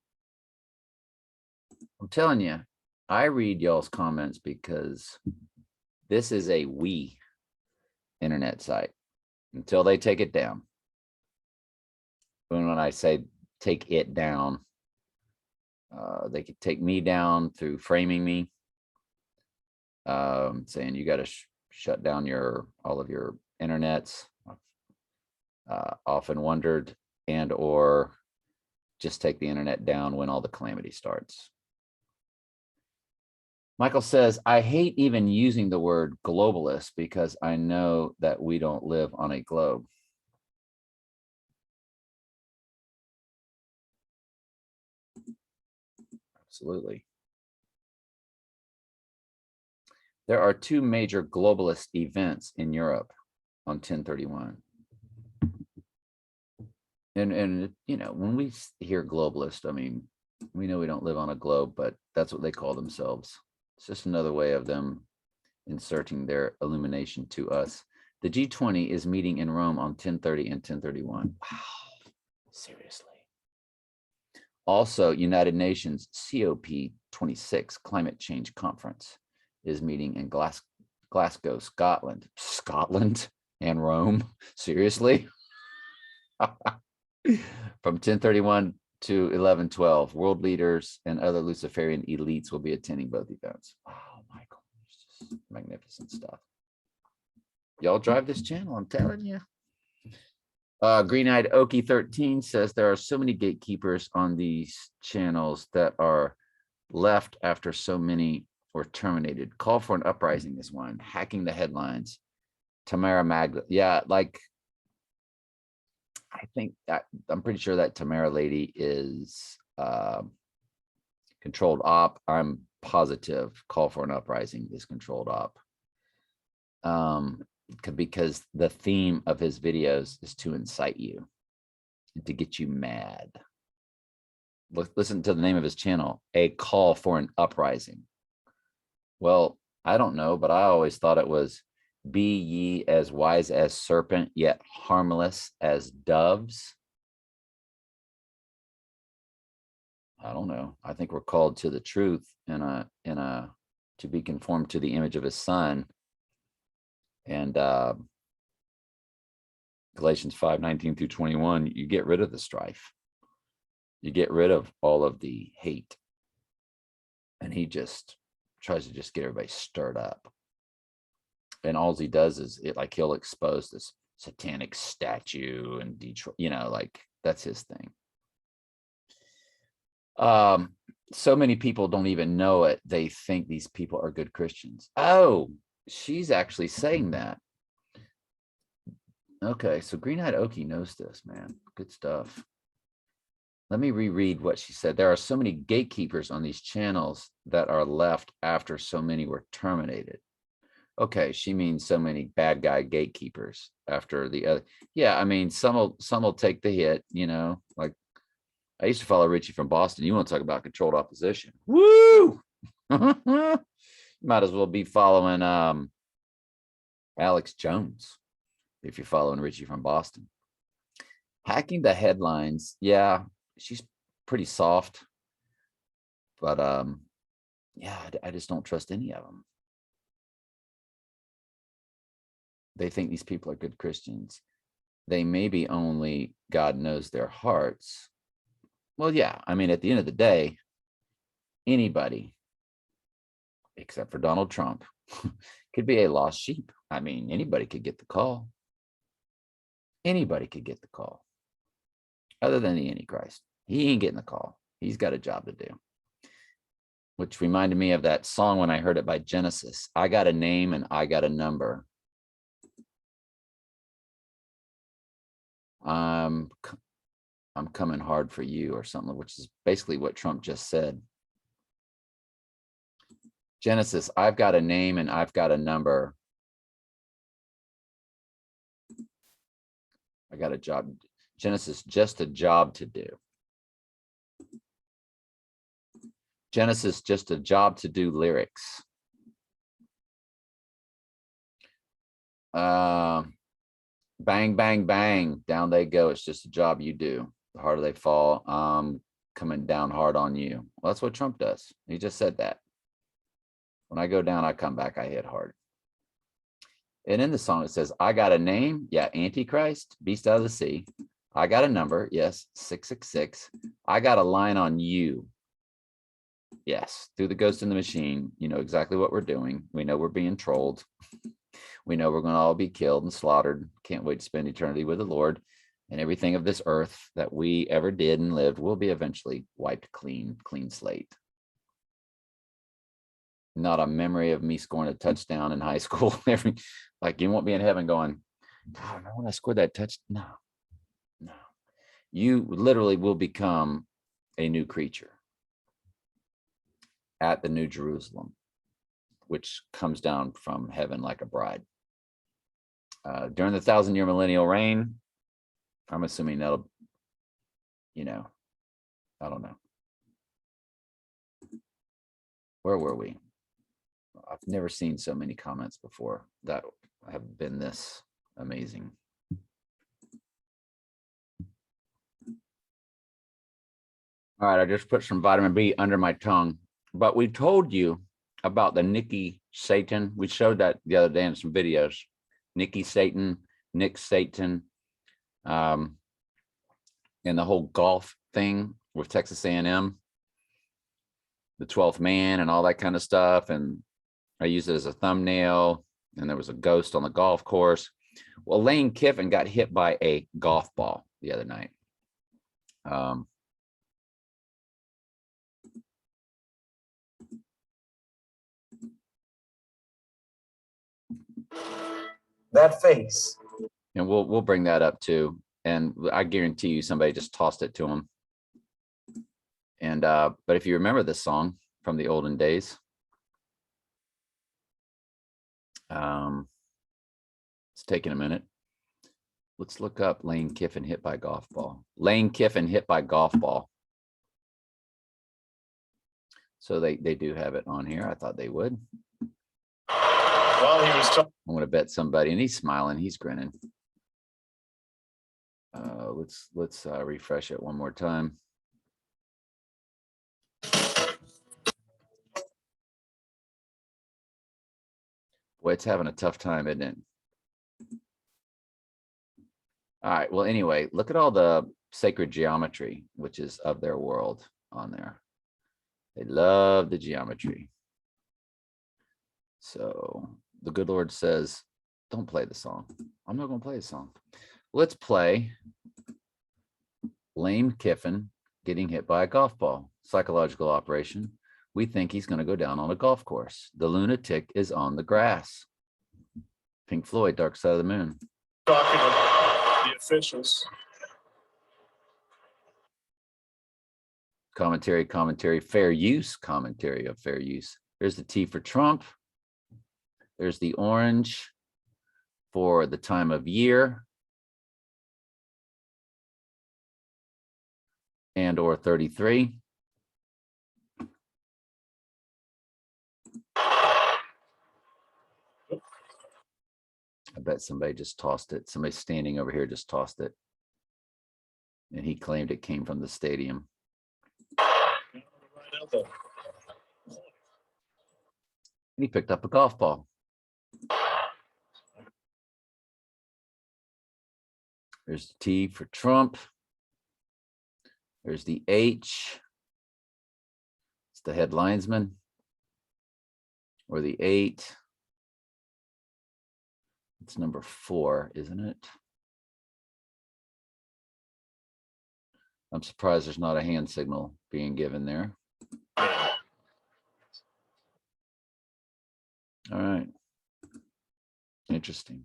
I'm telling you, I read y'all's comments because this is a we internet site until they take it down. When I say take it down, they could take me down through framing me, saying you got to shut down all of your internets. Often wondered, and or just take the internet down when all the calamity starts. Michael says, I hate even using the word globalist because I know that we don't live on a globe. Absolutely. There are two major globalist events in Europe on 1031. And you know, when we hear globalist, I mean, we know we don't live on a globe, but that's what they call themselves. It's just another way of them inserting their illumination to us. The G20 is meeting in Rome on 1030 and 1031. Wow, seriously. Also, United Nations COP26 Climate Change Conference is meeting in Glasgow, Scotland. Scotland and Rome? Seriously? From 1031 to 1112, world leaders and other Luciferian elites will be attending both events. Oh, Michael, it's just magnificent stuff. Y'all drive this channel, I'm telling you. Green-eyed Okie 13 says there are so many gatekeepers on these channels that are left after so many were terminated. Call for an uprising is one. Hacking the headlines. Tamara Magda. Yeah, like I think that I'm pretty sure that Tamara lady is controlled op. I'm positive Call for an uprising is controlled op. Because the theme of his videos is to incite you, to get you mad. Listen to the name of his channel, A Call for an Uprising. Well, I don't know, but I always thought it was be ye as wise as serpent, yet harmless as doves. I don't know. I think we're called to the truth to be conformed to the image of his son. And Galatians 5:19 through 21, you get rid of the strife. You get rid of all of the hate. And he just tries to just get everybody stirred up. And all he does is he'll expose this satanic statue in Detroit, you know, like that's his thing. So many people don't even know it. They think these people are good Christians. Oh, she's actually saying that. Okay, so Green-eyed Okie knows this, man. Good stuff. Let me reread what she said. There are so many gatekeepers on these channels that are left after so many were terminated. Okay, she means so many bad guy gatekeepers after the other. Yeah, I mean, some will take the hit, you know, like I used to follow Richie from Boston. You want to talk about controlled opposition. Woo! Might as well be following Alex Jones if you're following Richie from Boston. Hacking the headlines. Yeah, she's pretty soft. But yeah, I just don't trust any of them. They think these people are good Christians. They maybe only God knows their hearts. Well, yeah, I mean, at the end of the day, anybody, except for Donald Trump, could be a lost sheep. I mean, anybody could get the call. Anybody could get the call, other than the Antichrist. He ain't getting the call. He's got a job to do. Which reminded me of that song when I heard it by Genesis. I got a name and I got a number. I'm coming hard for you, or something, which is basically what Trump just said. Genesis, I've got a name and I've got a number. I got a job. Genesis, just a job to do. Genesis, just a job to do lyrics. Bang, bang, bang. Down they go. It's just a job you do. The harder they fall, coming down hard on you. Well, that's what Trump does. He just said that. When I go down, I come back, I hit hard. And in the song, it says, I got a name. Yeah, Antichrist, beast out of the sea. I got a number. Yes, 666. I got a line on you. Yes, through the ghost in the machine. You know exactly what we're doing. We know we're being trolled. We know we're going to all be killed and slaughtered. Can't wait to spend eternity with the Lord. And everything of this earth that we ever did and lived will be eventually wiped clean, clean slate. Not a memory of me scoring a touchdown in high school. Like, you won't be in heaven going, oh, no, when I scored that touch. No. You literally will become a new creature at the New Jerusalem, which comes down from heaven like a bride. During the 1,000-year millennial reign, I'm assuming that'll, I don't know. Where were we? I've never seen so many comments before that have been this amazing. All right, I just put some vitamin B under my tongue, but we told you about the Nikki Satan. We showed that the other day in some videos. Nikki Satan, Nick Satan, and the whole golf thing with Texas A&M, the 12th man and all that kind of stuff. And I used it as a thumbnail, and there was a ghost on the golf course. Well, Lane Kiffin got hit by a golf ball the other night. That face. And we'll bring that up too. And I guarantee you somebody just tossed it to him. And but if you remember this song from the olden days, it's taking a minute. Let's look up Lane Kiffin hit by golf ball. Lane Kiffin hit by golf ball. So they do have it on here. I thought they would. While he was talking, I'm going to bet somebody, and he's smiling, he's grinning. Let's refresh it one more time. Boy, it's having a tough time, isn't it? All right. Well, anyway, look at all the sacred geometry, which is of their world on there. They love the geometry. So the good Lord says, don't play the song. I'm not going to play the song. Let's play Lane Kiffin getting hit by a golf ball. Psychological operation. We think he's going to go down on a golf course. The lunatic is on the grass. Pink Floyd, Dark Side of the Moon. talking to the officials. Commentary, fair use, commentary of fair use. There's the T for Trump. There's the orange for the time of year. And or 33. I bet somebody just tossed it. Somebody standing over here just tossed it. And he claimed it came from the stadium. And he picked up a golf ball. There's the T for Trump. There's the H. It's the head linesman. Or the 8. It's number 4, isn't it? I'm surprised there's not a hand signal being given there. All right. Interesting.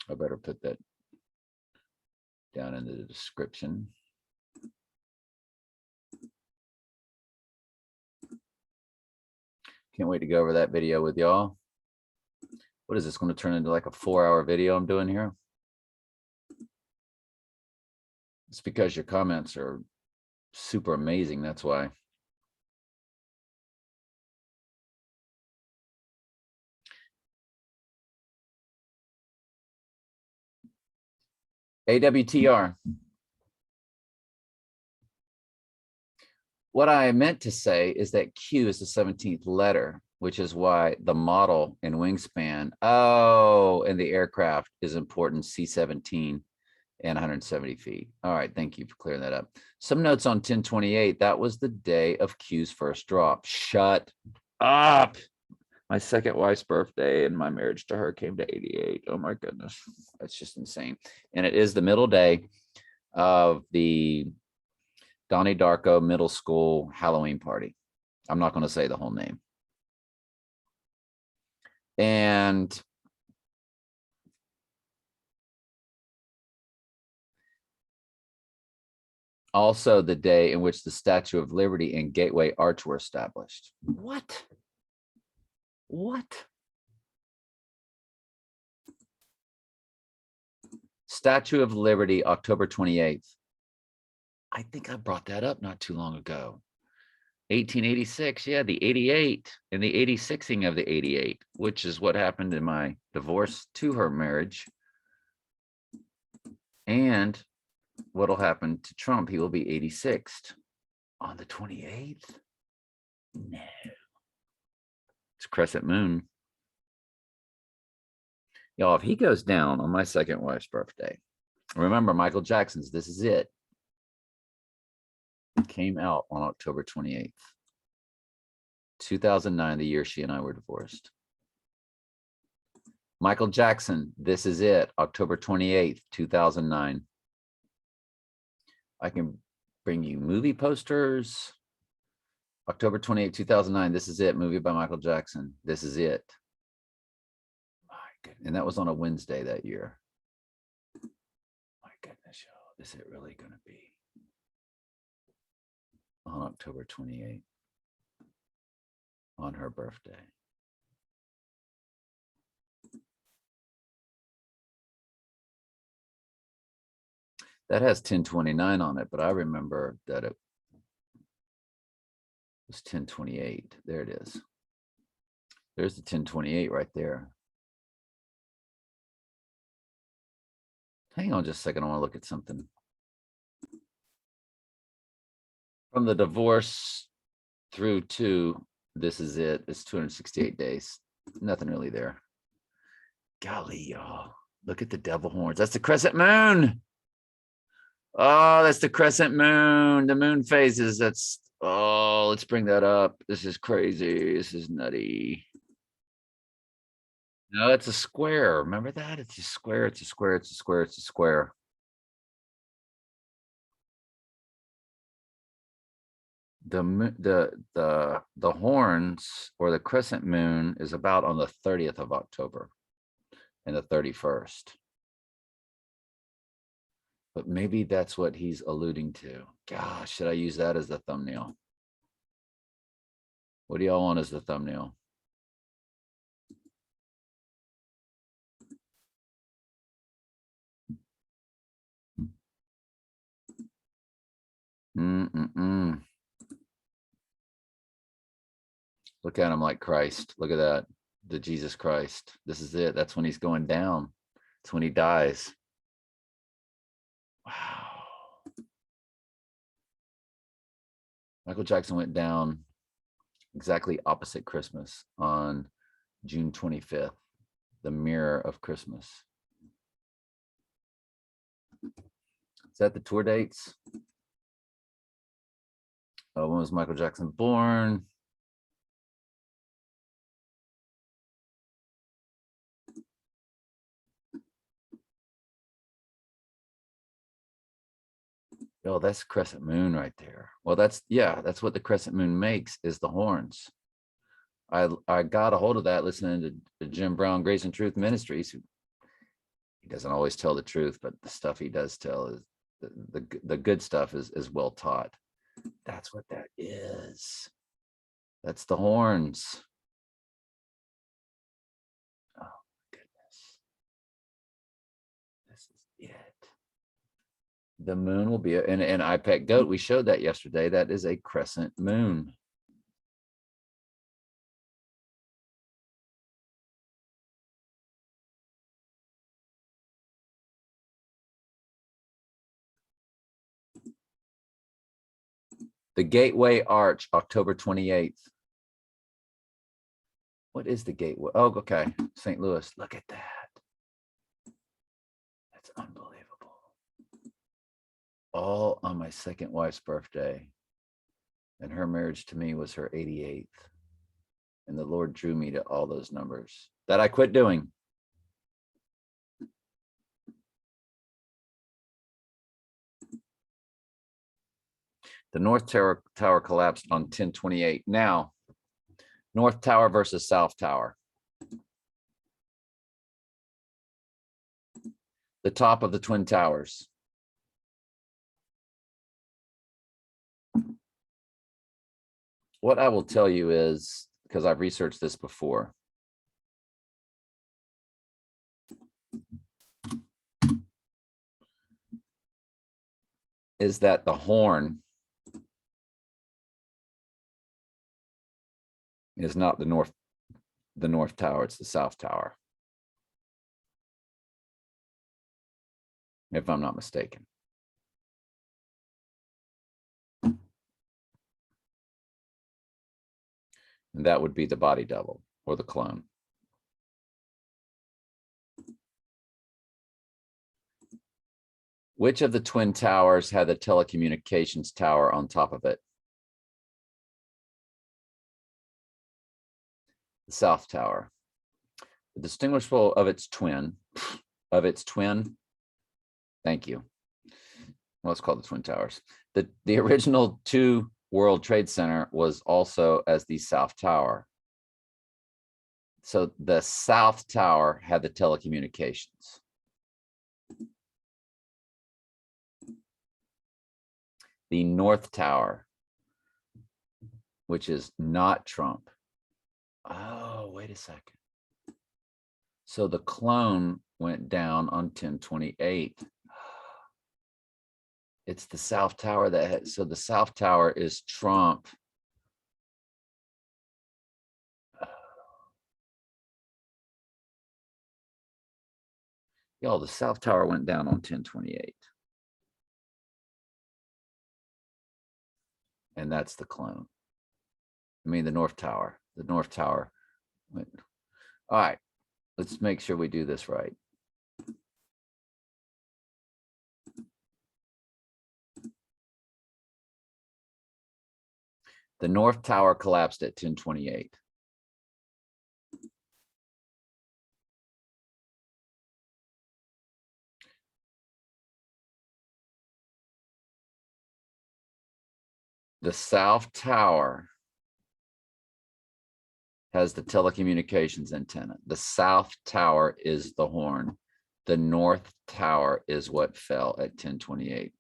I better put that down in the description. Can't wait to go over that video with y'all. What is this going to turn into, like a 4-hour video I'm doing here? It's because your comments are super amazing. That's why. AWTR. What I meant to say is that Q is the 17th letter, which is why the model and wingspan, and the aircraft is important, C-17 and 170 feet. All right, thank you for clearing that up. Some notes on 10/28. That was the day of Q's first drop. Shut up. My second wife's birthday and my marriage to her came to 88. Oh my goodness, that's just insane. And it is the middle day of the Donnie Darko Middle School Halloween party. I'm not going to say the whole name. And also the day in which the Statue of Liberty and Gateway Arch were established. What? What? Statue of Liberty, October 28th. I think I brought that up not too long ago. 1886, yeah, the 88 and the 86ing of the 88, which is what happened in my divorce to her marriage. And what'll happen to Trump? He will be 86th on the 28th. No. It's crescent moon. Y'all, if he goes down on my second wife's birthday, remember Michael Jackson's This Is It came out on October 28th, 2009, the year she and I were divorced. Michael Jackson, This Is It, October 28th, 2009. I can bring you movie posters. October 28th, 2009, This Is It, movie by Michael Jackson. This Is It. My goodness. And that was on a Wednesday that year. My goodness, y'all, is it really going to be on October 28th, on her birthday? That has 1029 on it, but I remember that it was 1028. There it is. There's the 1028 right there. Hang on just a second. I want to look at something. From the divorce through to This Is It, it's 268 days. Nothing really there. Golly, y'all. Look at the devil horns. That's the crescent moon. Oh, that's the crescent moon. The moon phases. That's, oh, let's bring that up. This is crazy. This is nutty. No, it's a square. Remember that? It's a square. It's a square. It's a square. It's a square. The horns or the crescent moon is about on the 30th of October and the 31st. But maybe that's what he's alluding to. Gosh, should I use that as the thumbnail? What do y'all want as the thumbnail? Look at him like Christ. Look at that. The Jesus Christ. This is it. That's when he's going down. It's when he dies. Wow. Michael Jackson went down exactly opposite Christmas on June 25th, the mirror of Christmas. Is that the tour dates? When was Michael Jackson born? Oh, that's crescent moon right there. Well, that's what the crescent moon makes, is the horns. I got a hold of that listening to Jim Brown, Grace and Truth Ministries. He doesn't always tell the truth, but the stuff he does tell is the good stuff is well taught. That's what that is. That's the horns. Oh my goodness. This is it. The moon will be an IPEC goat. We showed that yesterday. That is a crescent moon. The Gateway Arch, October 28th. What is the Gateway? Oh, okay. St. Louis. Look at that. That's unbelievable. All on my second wife's birthday. And her marriage to me was her 88th. And the Lord drew me to all those numbers that I quit doing. The North Tower collapsed on 10/28. Now, North Tower versus South Tower. The top of the Twin Towers. What I will tell you is, because I've researched this before, is that the horn is not the North Tower, it's the South Tower, if I'm not mistaken. And that would be the body double or the clone. Which of the Twin Towers had the telecommunications tower on top of it? The South Tower. The distinguishable of its twin, thank you. Well, it's called the Twin Towers. The original 2 World Trade Center was also as the South Tower. So the South Tower had the telecommunications. The North Tower, which is not Trump. Oh, wait a second. So the clone went down on 10/28. It's the South Tower that had, so the South Tower is Trump. Y'all, the South Tower went down on 10/28. And that's the clone. I mean, the North Tower. The North Tower went. All right, let's make sure we do this right. The North Tower collapsed at 10/28. The South Tower has the telecommunications antenna. The South Tower is the horn. The North Tower is what fell at 10/28.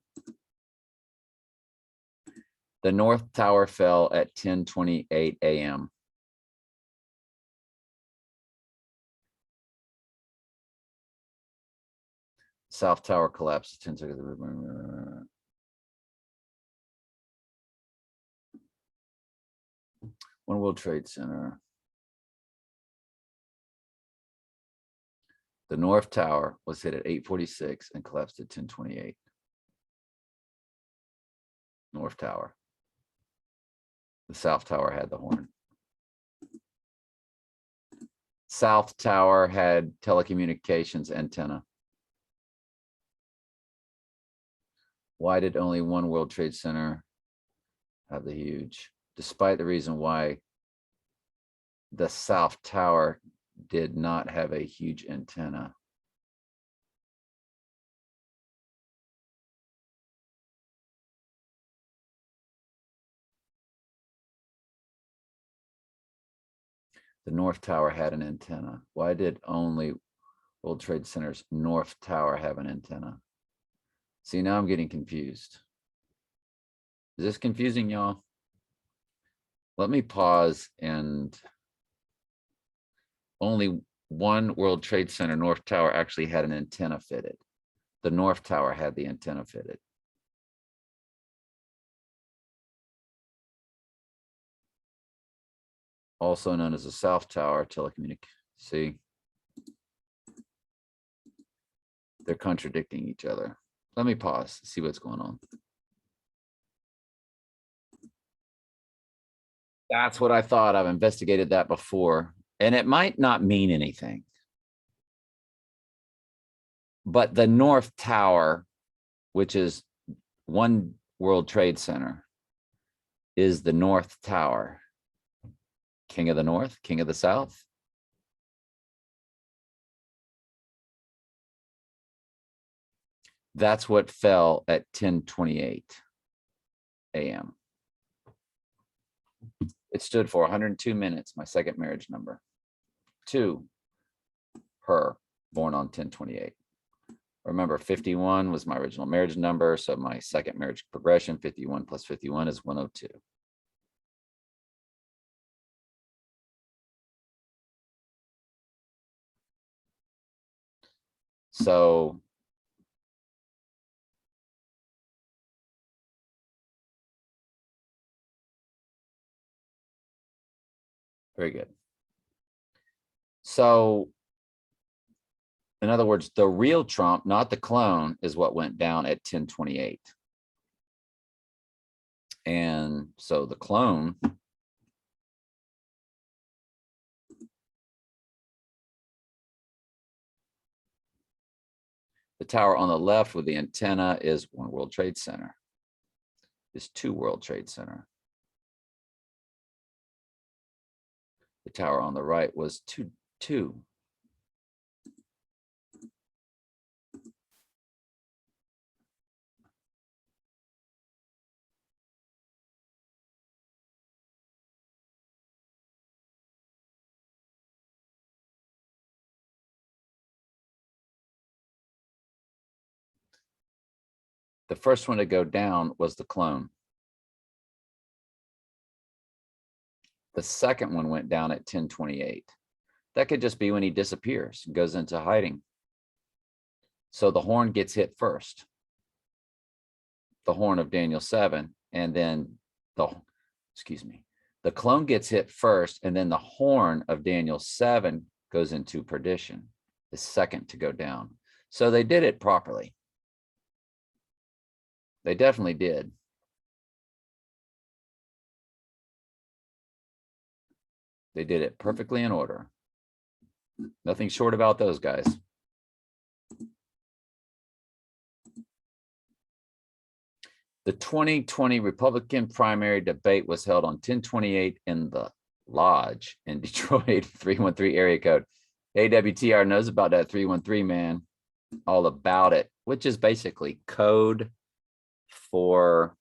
The North Tower fell at 10:28 a.m. South Tower collapsed 10 seconds. One World Trade Center. The North Tower was hit at 8:46 and collapsed at 10:28. North Tower. The South Tower had the horn. South Tower had telecommunications antenna. Why did only one World Trade Center have the huge, despite the reason why the South Tower did not have a huge antenna? The North Tower had an antenna. Why did only World Trade Center's North Tower have an antenna? See, now I'm getting confused. Is this confusing, y'all? Let me pause, and only one World Trade Center North Tower actually had an antenna fitted. The North Tower had the antenna fitted. Also known as the South Tower telecommunication. See, they're contradicting each other. Let me pause, see what's going on. That's what I thought. I've investigated that before, and it might not mean anything. But the North Tower, which is one World Trade Center, is the North Tower. King of the North, King of the South. That's what fell at 10:28 a.m. It stood for 102 minutes, my second marriage number. 2, her, born on 10/28. Remember, 51 was my original marriage number, so my second marriage progression, 51 plus 51 is 102. So very good. So in other words, the real Trump, not the clone, is what went down at 10:28. And so the clone the tower on the left with the antenna is one World Trade Center. Is 2 World Trade Center. The tower on the right was 2. The first one to go down was the clone. The second one went down at 10:28. That could just be when he disappears and goes into hiding. So the horn gets hit first. The horn of Daniel 7, and then the clone gets hit first, and then the horn of Daniel 7 goes into perdition, the second to go down. So they did it properly. They definitely did. They did it perfectly in order. Nothing short about those guys. The 2020 Republican primary debate was held on 10/28 in the Lodge in Detroit, 313 area code. AWTR knows about that 313, man. All about it, which is basically code for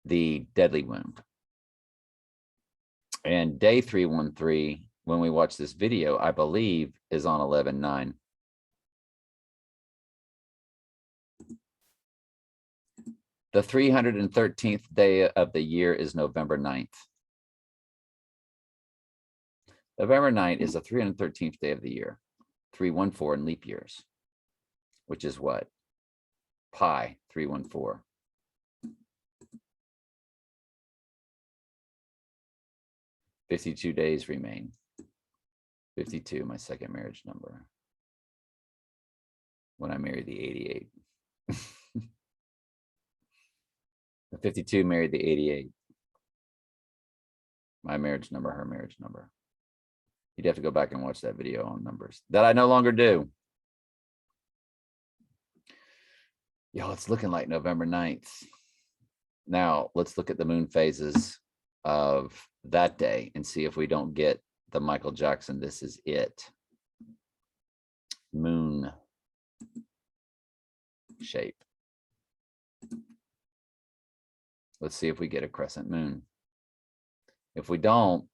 the deadly wound. And day 313, when we watch this video, I believe is on 11/9. The 313th day of the year is November 9th. November 9th is the 313th day of the year, 314 in leap years, which is what? Pi 314. "52 days remain." 52, my second marriage number. When I married the 88. The 52 married the 88. My marriage number, her marriage number. You'd have to go back and watch that video on numbers that I no longer do. Yo, it's looking like November 9th. Now let's look at the moon phases of that day and see if we don't get the Michael Jackson "This Is It" moon shape. Let's see if we get a crescent moon. If we don't,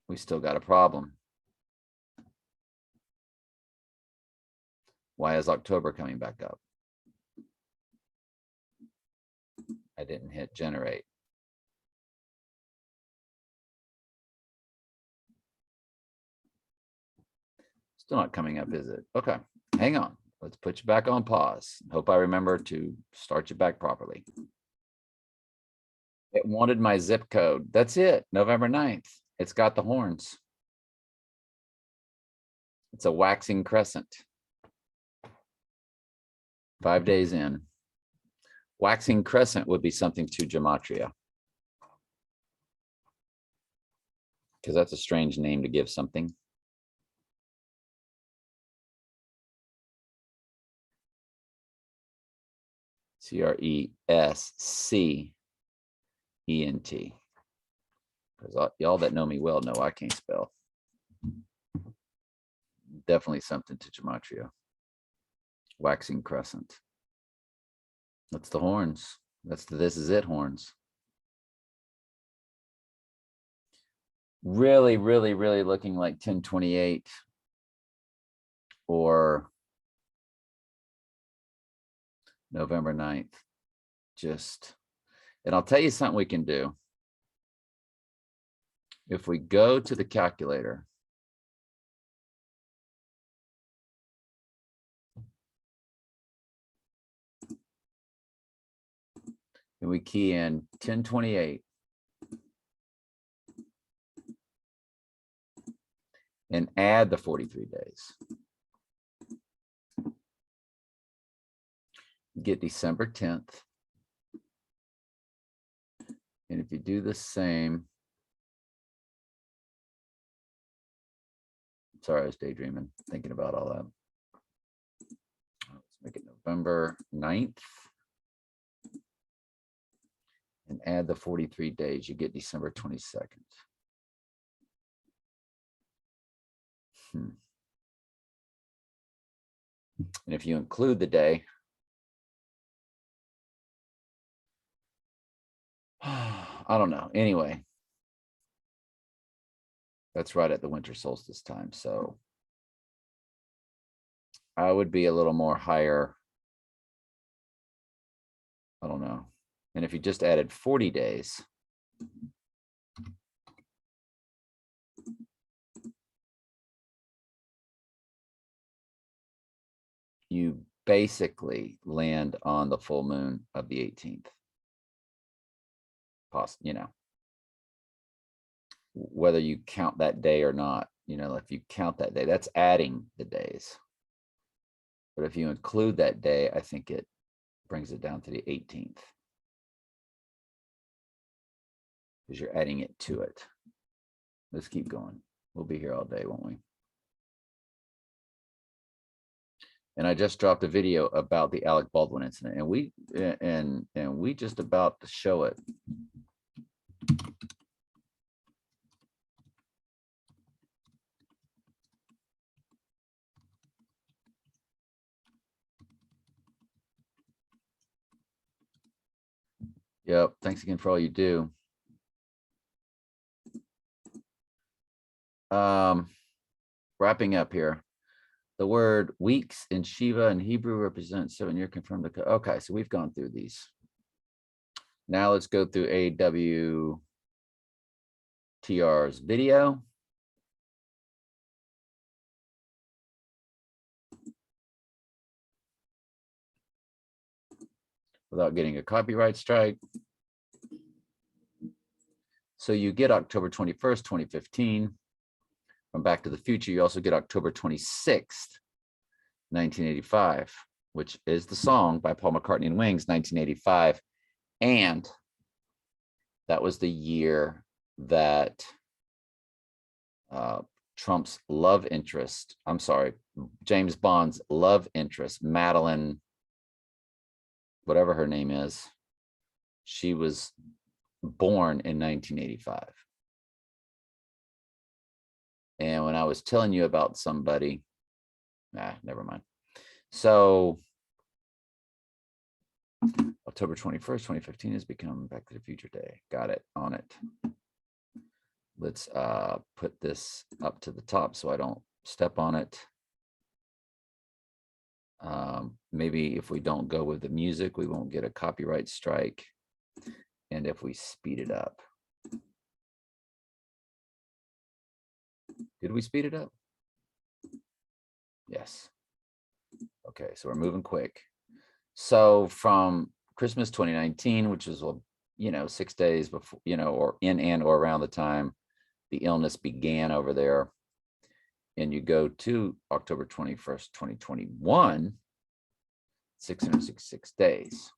we still got a problem. Why is October coming back up? I didn't hit generate. Still not coming up, is it? Okay, hang on. Let's put you back on pause. Hope I remember to start you back properly. It wanted my zip code. That's it, November 9th. It's got the horns. It's a waxing crescent. 5 days in. Waxing crescent would be something to gematria, because that's a strange name to give something. Crescent. Because y'all that know me well know I can't spell. Definitely something to gematria. Waxing crescent. That's the horns. That's the "This Is It" horns. Really, really, really looking like 1028 or November 9th. Just, and I'll tell you something we can do. If we go to the calculator, and we key in 1028 and add the 43 days, get December 10th. And if you do the same, sorry, I was daydreaming, thinking about all that. Let's make it November 9th. And add the 43 days, you get December 22nd. And if you include the day, I don't know. Anyway, that's right at the winter solstice time. So I would be a little more higher. I don't know. And if you just added 40 days, you basically land on the full moon of the 18th. You know, whether you count that day or not, you know, if you count that day, that's adding the days. But if you include that day, I think it brings it down to the 18th. Because you're adding it to it. Let's keep going. We'll be here all day, won't we? And I just dropped a video about the Alec Baldwin incident, and we just about to show it. Yep. Thanks again for all you do. Wrapping up here. The word weeks in Shiva and Hebrew represents 7-year confirmed. Okay, so we've gone through these. Now let's go through AWTR's video. Without getting a copyright strike. So you get October 21st, 2015. From Back to the Future, you also get October 26th, 1985, which is the song by Paul McCartney and Wings, 1985. And That was the year that Trump's love interest, I'm sorry, James Bond's love interest, Madeline, whatever her name is, she was born in 1985. And when I was telling you about somebody, never mind. So October 21st, 2015 has become Back to the Future Day. Got it, on it. Let's put this up to the top so I don't step on it. Maybe if we don't go with the music, we won't get a copyright strike. And if we speed it up. Did we speed it up? Yes. Okay, so we're moving quick. So from Christmas 2019, which is, you know, 6 days before, you know, or in and or around the time the illness began over there, and you go to October 21st, 2021, 666 days.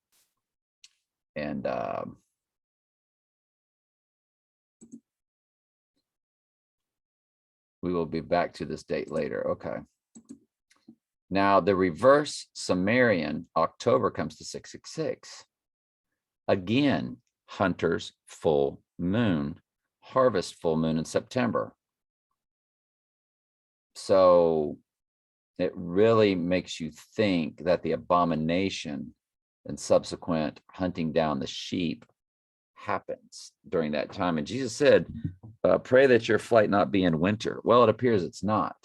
And we will be back to this date later. Okay. Now the reverse Sumerian, October comes to 666. Again, Hunter's full moon, harvest full moon in September. So it really makes you think that the abomination and subsequent hunting down the sheep happens during that time. And Jesus said, pray that your flight not be in winter. Well, it appears it's not.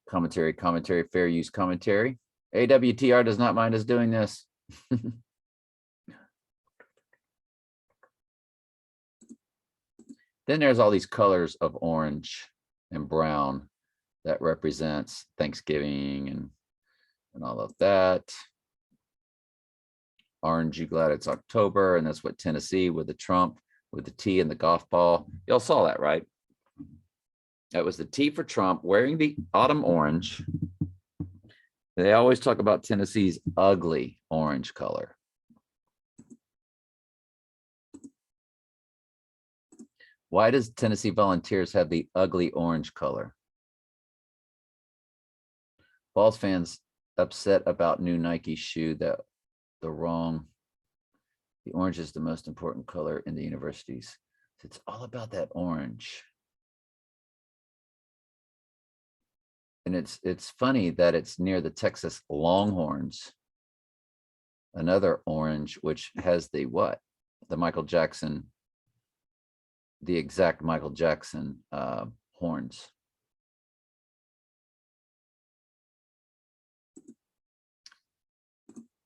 Commentary, fair use commentary. AWTR does not mind us doing this. Then there's all these colors of orange and brown that represents Thanksgiving and all of that. Orange, you glad it's October, and that's what Tennessee with the Trump, with the T and the golf ball. Y'all saw that, right? That was the T for Trump wearing the autumn orange. They always talk about Tennessee's ugly orange color. Why does Tennessee Volunteers have the ugly orange color? Vols fans upset about new Nike shoe that the orange is the most important color in the universities. It's all about that orange. And it's funny that it's near the Texas Longhorns, another orange, which has the what? The Michael Jackson, the exact Michael Jackson horns.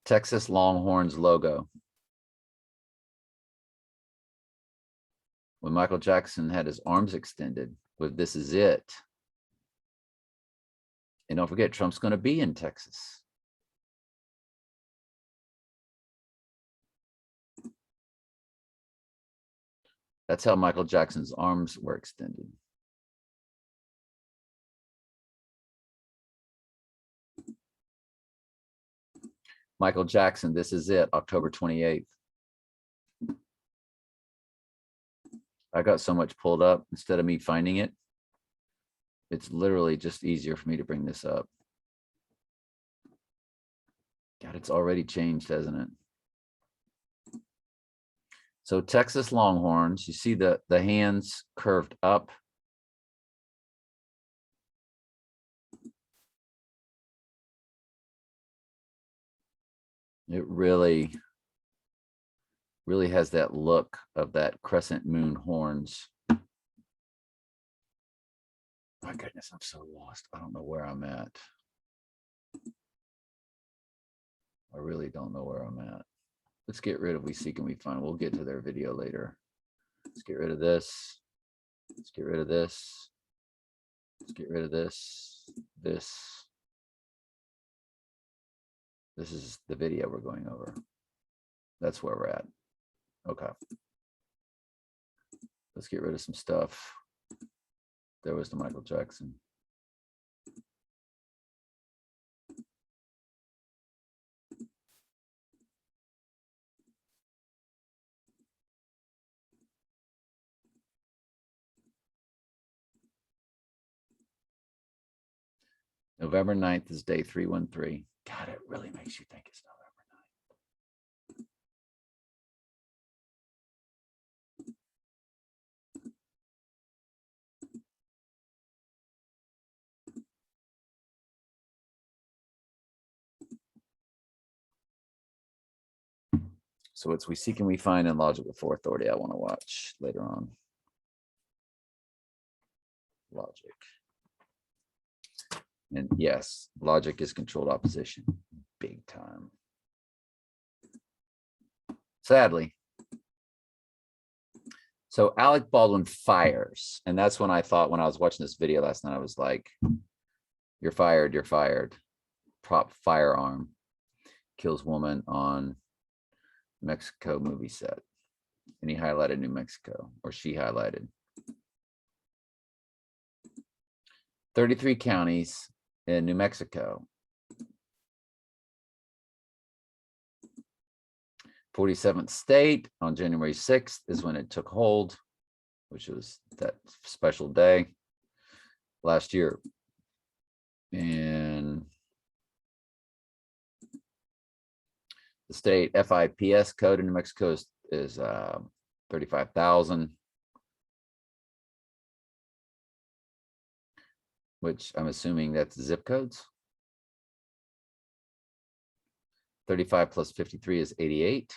Texas Longhorns logo. When Michael Jackson had his arms extended with "This Is It." And don't forget, Trump's going to be in Texas. That's how Michael Jackson's arms were extended. Michael Jackson, This Is It, October 28th. I got so much pulled up instead of me finding it. It's literally just easier for me to bring this up. God, it's already changed, hasn't it? So Texas Longhorns, you see the hands curved up. It really has that look of that crescent moon horns. My goodness, I'm so lost. I don't know where I'm at. I really don't know where I'm at. Let's get rid of We Seek and We Find. We'll get to their video later. Let's get rid of this. Let's get rid of this. Let's get rid of this. This is the video we're going over. That's where we're at. Okay. Let's get rid of some stuff. There was the Michael Jackson. November 9th is day 313. God, it really makes you think it's November 9th. So it's We Seek and We Find and Logic Before Authority I want to watch later on. Logic. And yes, logic is controlled opposition. Big time. Sadly. So Alec Baldwin fires. And that's when I thought, when I was watching this video last night, I was like, you're fired, you're fired. Prop firearm kills woman on Mexico movie set. And he highlighted New Mexico, or she highlighted 33 counties in New Mexico. 47th state on January 6th is when it took hold, which was that special day last year. And the state FIPS code in New Mexico is 35,000, which I'm assuming that's zip codes. 35 plus 53 is 88.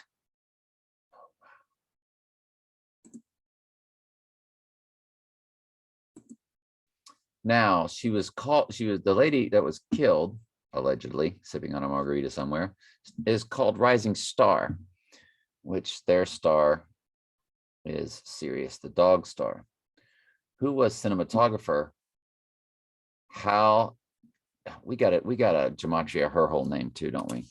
Now, she was the lady that was killed, allegedly, sipping on a margarita somewhere, is called Rising Star, which their star is Sirius, the dog star. Who was cinematographer? How, we got a gematria, her whole name too, don't we?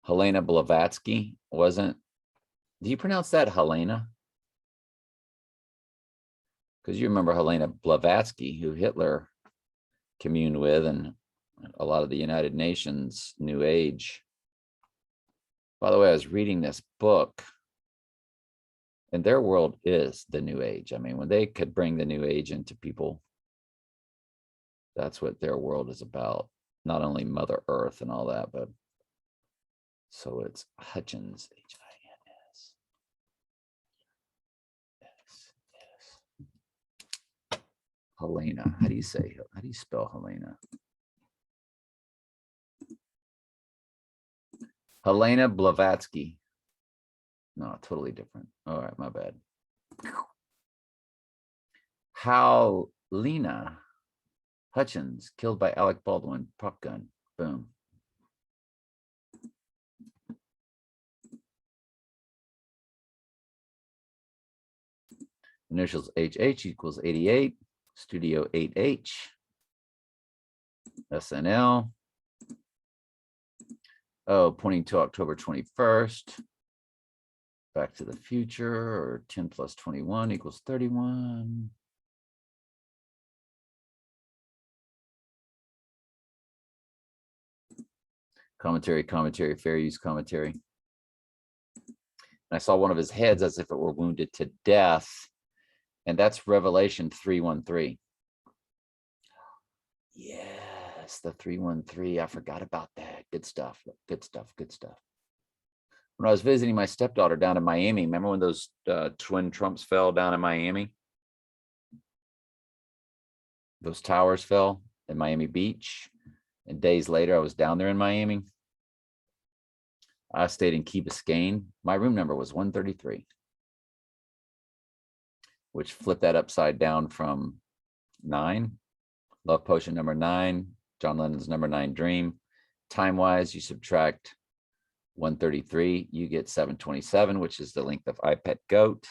Helena Blavatsky wasn't. Do you pronounce that Helena? Because you remember Helena Blavatsky, who Hitler communed with, and a lot of the United Nations New Age. By the way, I was reading this book, and their world is the New Age. I mean, when they could bring the New Age into people, that's what their world is about. Not only Mother Earth and all that, but so it's Hutchins, H-I-N-S. Helena. How do you spell Helena? Helena Blavatsky. No, totally different. All right, my bad. How Lena Hutchins killed by Alec Baldwin, prop gun. Boom. Initials HH equals 88. Studio 8H. SNL. Oh, pointing to October 21st. Back to the Future, or 10 plus 21 equals 31. Commentary, fair use commentary. And I saw one of his heads as if it were wounded to death. And that's Revelation 3:13. Yes, the 3:13. I forgot about that. Good stuff. Good stuff. Good stuff. When I was visiting my stepdaughter down in Miami, remember when those twin Trumps fell down in Miami? Those towers fell in Miami Beach. And days later, I was down there in Miami. I stayed in Key Biscayne. My room number was 133. Which flipped that upside down from 9. Love Potion number 9. John Lennon's number 9 Dream. Time-wise, you subtract 133, you get 727, which is the length of I Pet Goat,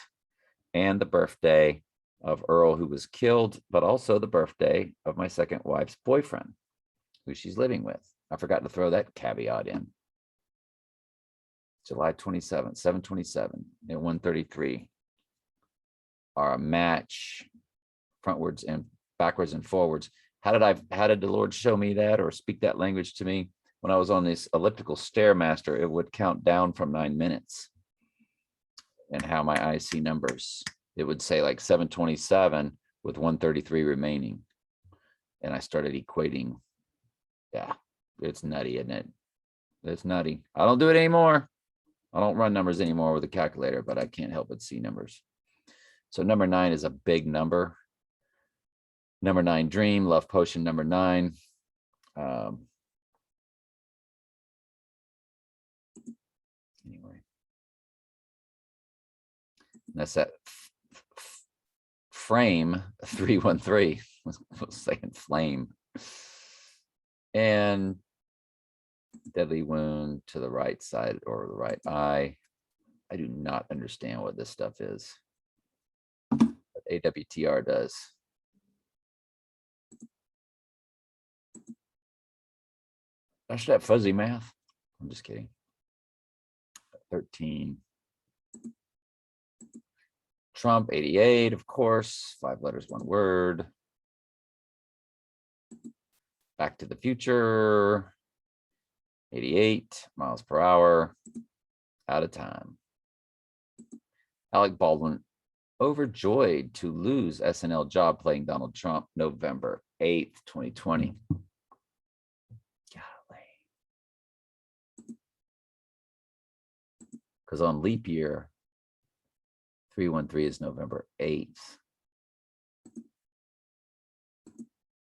and the birthday of Earl, who was killed, but also the birthday of my second wife's boyfriend, who she's living with. I forgot to throw that caveat in. July 27th, 727 and 133 are a match, frontwards and backwards and forwards. How did the Lord show me that, or speak that language to me? When I was on this elliptical Stairmaster, it would count down from 9 minutes, and how my eyes see numbers. it would say like 727 with 133 remaining. And I started equating. Yeah, it's nutty, isn't it? It's nutty. I don't do it anymore. I don't run numbers anymore with a calculator, but I can't help but see numbers. So number 9 is a big number. Number 9, dream, love potion, number 9. Anyway, that's that frame 313. I was saying flame. And deadly wound to the right side or the right eye. I do not understand what this stuff is. But AWTR does. I should have fuzzy math. I'm just kidding. 13. Trump, 88, of course. 5 letters, 1 word. Back to the Future. 88 miles per hour. Out of time. Alec Baldwin overjoyed to lose SNL job playing Donald Trump, November 8th, 2020. Because on leap year, 313 is November 8th.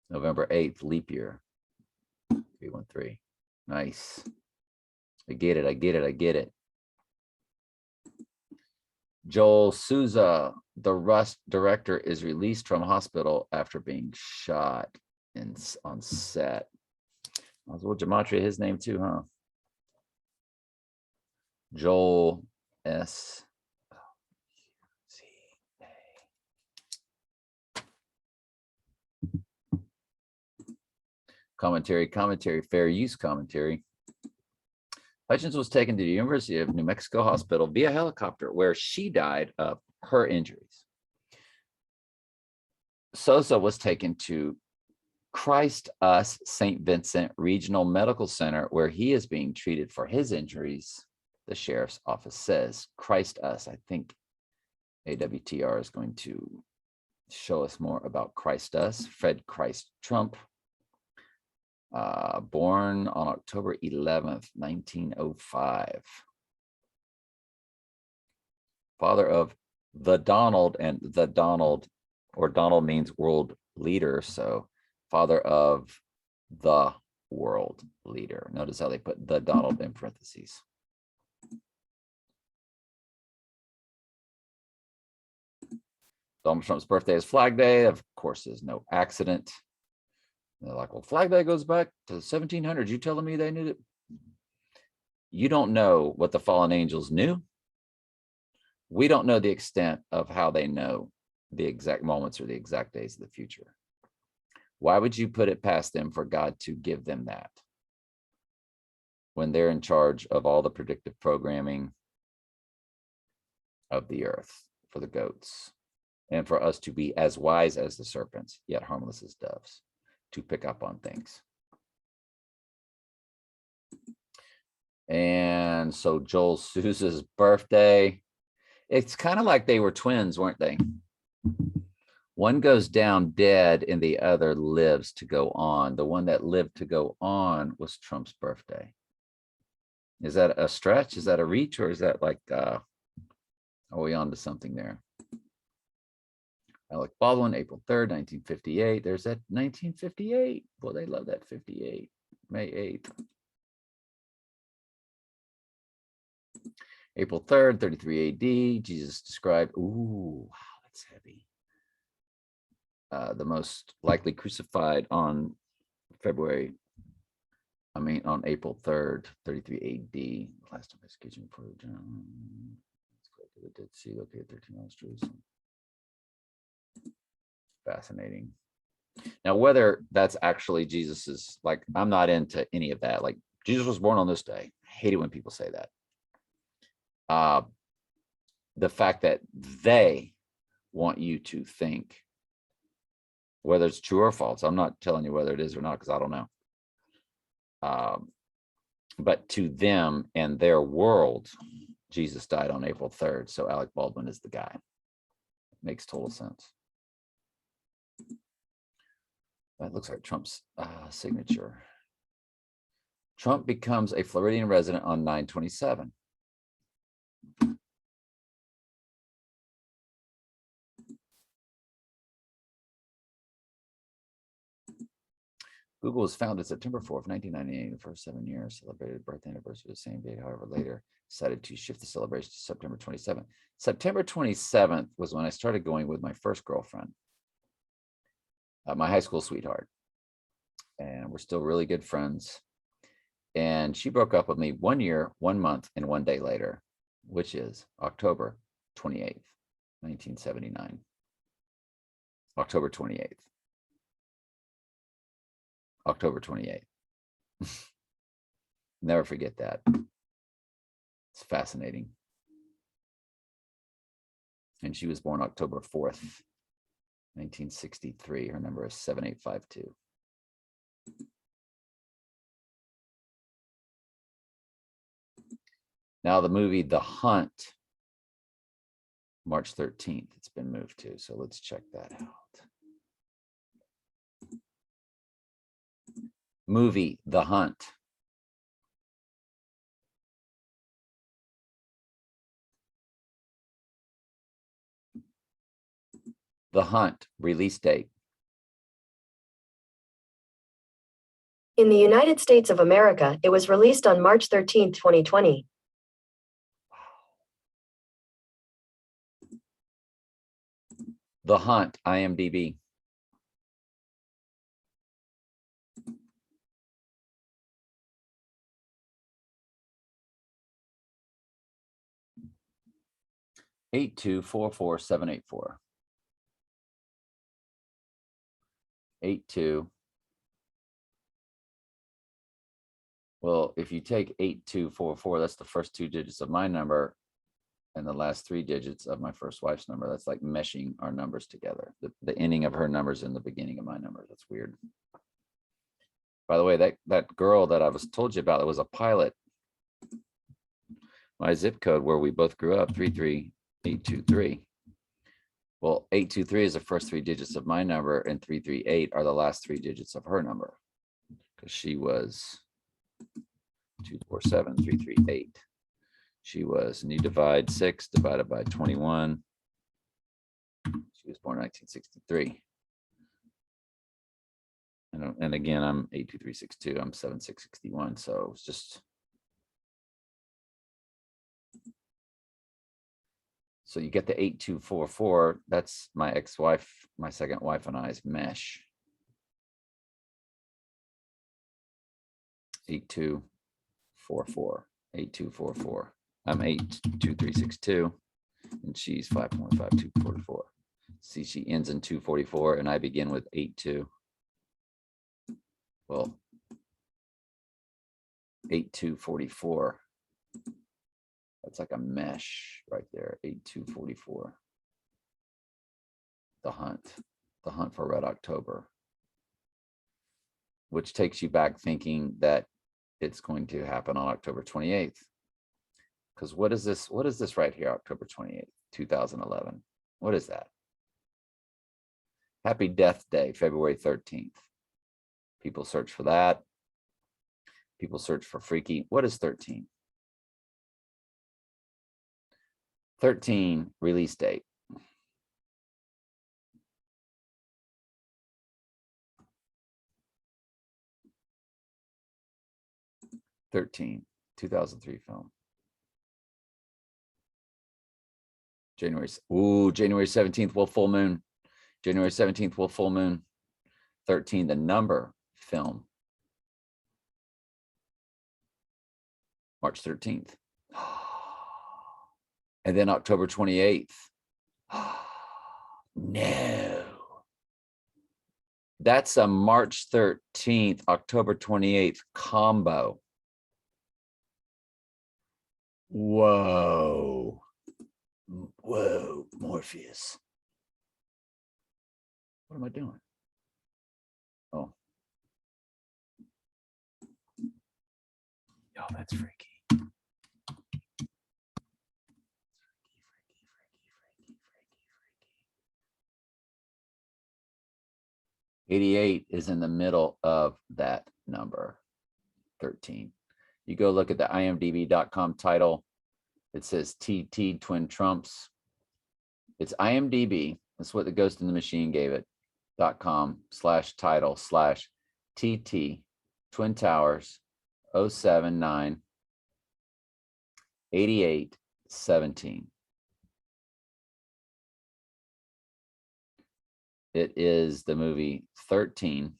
November 8th, leap year. 313. Nice. I get it. I get it. I get it. Joel Souza, the Rust director, is released from hospital after being shot on set. Well, gematria, his name too, huh? Joel S. Commentary, fair use commentary. Hutchins was taken to the University of New Mexico Hospital via helicopter, where she died of her injuries. Sosa was taken to Christ Us St. Vincent Regional Medical Center, where he is being treated for his injuries. The sheriff's office says. Christ Us. I think AWTR is going to show us more about Christ Us. Fred Christ Trump, born on October 11th, 1905. Father of the Donald, and the Donald, or Donald means world leader. So father of the world leader. Notice how they put the Donald in parentheses. Donald Trump's birthday is Flag Day. Of course, there's no accident. And they're like, well, Flag Day goes back to the 1700s. You telling me they knew it? You don't know what the fallen angels knew. We don't know the extent of how they know the exact moments or the exact days of the future. Why would you put it past them for God to give them that when they're in charge of all the predictive programming of the earth for the goats? And for us to be as wise as the serpents, yet harmless as doves, to pick up on things. And so Joel Sousa's birthday, it's kind of like they were twins, weren't they? One goes down dead and the other lives to go on. The one that lived to go on was Trump's birthday. Is that a stretch? Is that a reach? Or is that like, are we on to something there? Alec Baldwin, April 3rd, 1958. There's that 1958. Boy, they love that 58. May 8th. April 3rd, 33 AD. Jesus described, ooh, wow, that's heavy. The most likely crucified on on April 3rd, 33 AD. Last time execution for John. The Dead Sea, located 13 miles Jerusalem. Fascinating. Now, whether that's actually Jesus's, like, I'm not into any of that. Like, Jesus was born on this day. I hate it when people say that. The fact that they want you to think whether it's true or false. I'm not telling you whether it is or not, because I don't know. But to them and their world, Jesus died on April 3rd. So Alec Baldwin is the guy. Makes total sense. That looks like Trump's signature. Trump becomes a Floridian resident on 9/27. Google was founded September 4th, 1998. The first 7 years celebrated birthday anniversary the same day. However, later decided to shift the celebration to September 27th. September 27th was when I started going with my first girlfriend, my high school sweetheart. And we're still really good friends. And she broke up with me 1 year, 1 month, and 1 day later, which is October 28th, 1979. October 28th. October 28th. Never forget that. It's fascinating. And she was born October 4th, 1963. Her number is 7852. Now the movie The Hunt, March 13th, it's been moved to. So let's check that out. Movie The Hunt. The Hunt, release date. In the United States of America, it was released on March 13, 2020. The Hunt, IMDb. Eight two 44784. 82. Well, if you take 8244, that's the first 2 digits of my number and the last 3 digits of my first wife's number. That's like meshing our numbers together. The ending of her numbers and the beginning of my numbers. That's weird. By the way, that girl that I was told you about, that was a pilot. My zip code where we both grew up, 33823. Well, 823 is the first 3 digits of my number, and 338 are the last 3 digits of her number. Because she was 247338. She was, and you divide 6 divided by 21. She was born in 1963. And again, I'm 82362. I'm 7661. So it's just. So you get the 8244. That's my ex-wife, my second wife and I's mesh. 8244. 8244. I'm 82362, and she's 5.5244. See, she ends in 244, and I begin with 82. Well, 8244. That's like a mesh right there. 8244. The Hunt for Red October, which takes you back thinking that it's going to happen on October 28th. Because what is this? What is this right here? October 28th, 2011. What is that? Happy Death Day, February 13th. People search for that. People search for freaky. What is 13? 13 release date. '13, 2003 film. January 17th, will full moon. January 17th, will full moon. 13, the number film. March 13th. And then October 28th. No. That's a March 13th, October 28th combo. Whoa. Whoa, Morpheus. What am I doing? Oh. Oh, that's freaky. 88 is in the middle of that number, 13. You go look at the imdb.com title. It says TT Twin Trumps. It's IMDb. That's what the Ghost in the Machine gave it. .com/title/TT Twin Towers 079 88 17. It is the movie 13.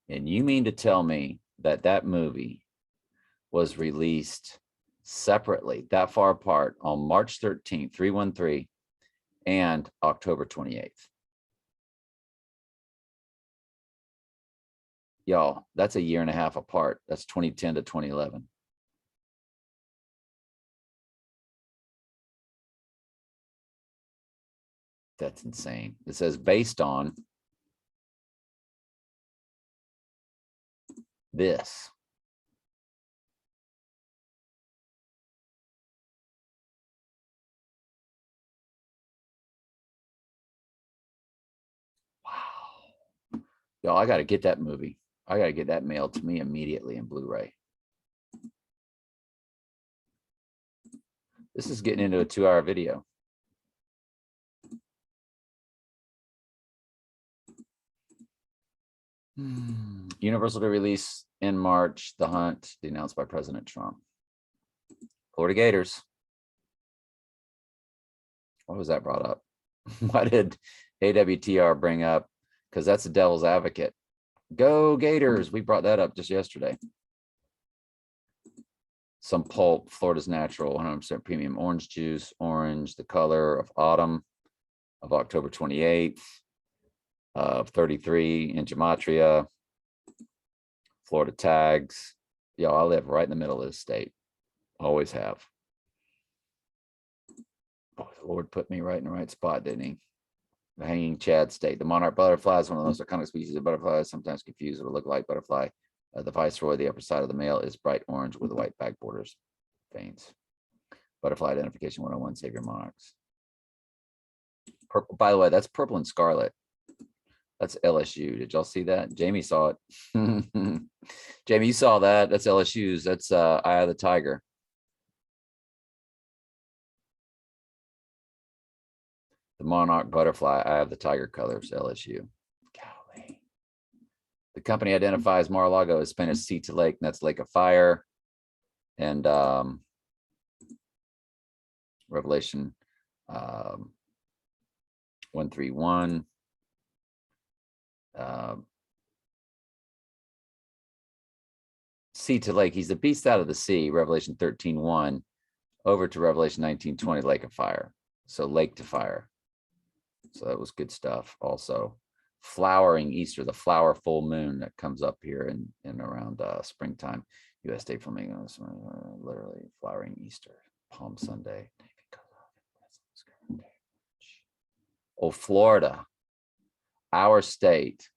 And you mean to tell me that that movie was released separately, that far apart, on March 13th, 313, and October 28th? Y'all, that's a year and a half apart. That's 2010 to 2011. That's insane. It says based on this. Wow. Y'all, I got to get that movie. I got to get that mailed to me immediately in Blu-ray. This is getting into a 2-hour video. Universal to release in March, The Hunt, announced by President Trump. Florida Gators. Why was that brought up? Why did AWTR bring up? Because that's the devil's advocate. Go Gators. We brought that up just yesterday. Some pulp, Florida's natural, 100% premium orange juice, orange, the color of autumn of October 28th. Of 33 in gematria, Florida tags. Yo, I live right in the middle of this state. Always have. Oh, the Lord put me right in the right spot, didn't he? The hanging Chad state. The monarch butterfly is one of the most iconic species of butterflies, sometimes confused with a look-alike butterfly. The viceroy, the upper side of the male is bright orange with white back borders, veins. Butterfly identification 101, Savior monarchs. Purple, by the way, that's purple and scarlet. That's LSU. Did y'all see that? Jamie saw it. Jamie, you saw that. That's LSU's. That's Eye of the Tiger. The monarch butterfly, Eye of the Tiger colors, LSU. Golly. The company identifies Mar-a-Lago as Spanish Sea to Lake, and that's Lake of Fire. And Revelation 131. Sea to lake, he's the beast out of the sea, Revelation 13:1, over to Revelation 19:20, lake of fire. So lake to fire. So that was good stuff. Also, flowering Easter, the flower full moon that comes up here in around springtime. U.S. State Flamingos, literally flowering Easter, Palm Sunday. Oh, Florida, our state.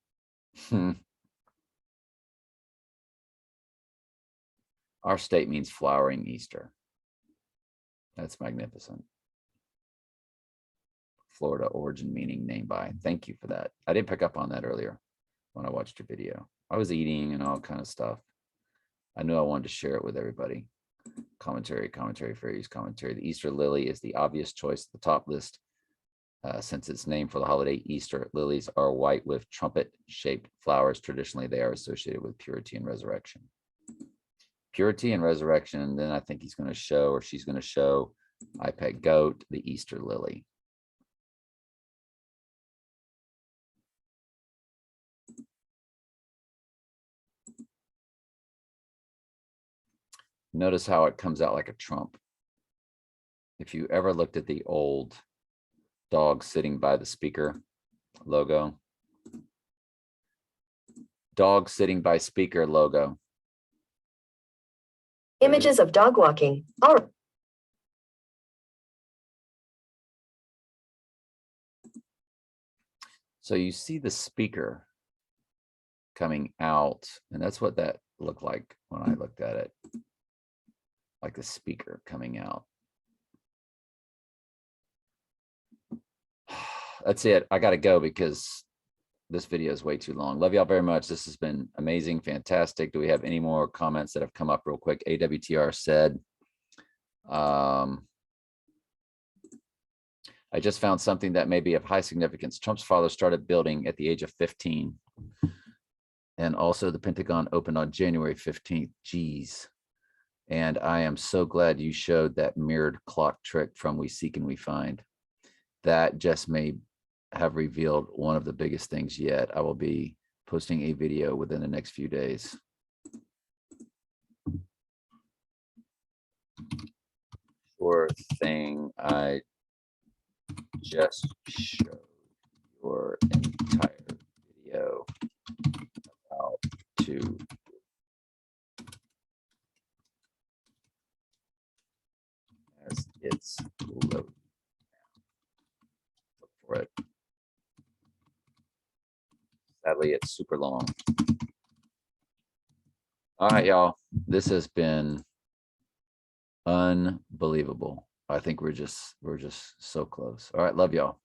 Our state means flowering Easter. That's magnificent. Florida origin meaning named by. Thank you for that. I didn't pick up on that earlier when I watched your video. I was eating and all kind of stuff. I knew I wanted to share it with everybody. Commentary, fairies, commentary. The Easter lily is the obvious choice at the top list. Since it's named for the holiday Easter, lilies are white with trumpet-shaped flowers. Traditionally, they are associated with purity and resurrection. Purity and resurrection, and then I think he's going to show, or she's going to show, iPad goat, the Easter lily. Notice how it comes out like a trump. If you ever looked at the old dog sitting by the speaker logo, dog sitting by speaker logo. Images of dog walking. All right. So you see the speaker coming out, and that's what that looked like when I looked at it. Like the speaker coming out. that's it. I got to go because this video is way too long. Love y'all very much. This has been amazing, fantastic. Do we have any more comments that have come up real quick? AWTR said, I just found something that may be of high significance. Trump's father started building at the age of 15. And also the Pentagon opened on January 15th. Geez. And I am so glad you showed that mirrored clock trick from We Seek and We Find. That just may have revealed one of the biggest things yet. I will be posting a video within the next few days. Sure thing. I just showed your entire video about to as it's loading. Look for it. Sadly, it's super long. All right, y'all. This has been unbelievable. I think we're just so close. All right, love y'all.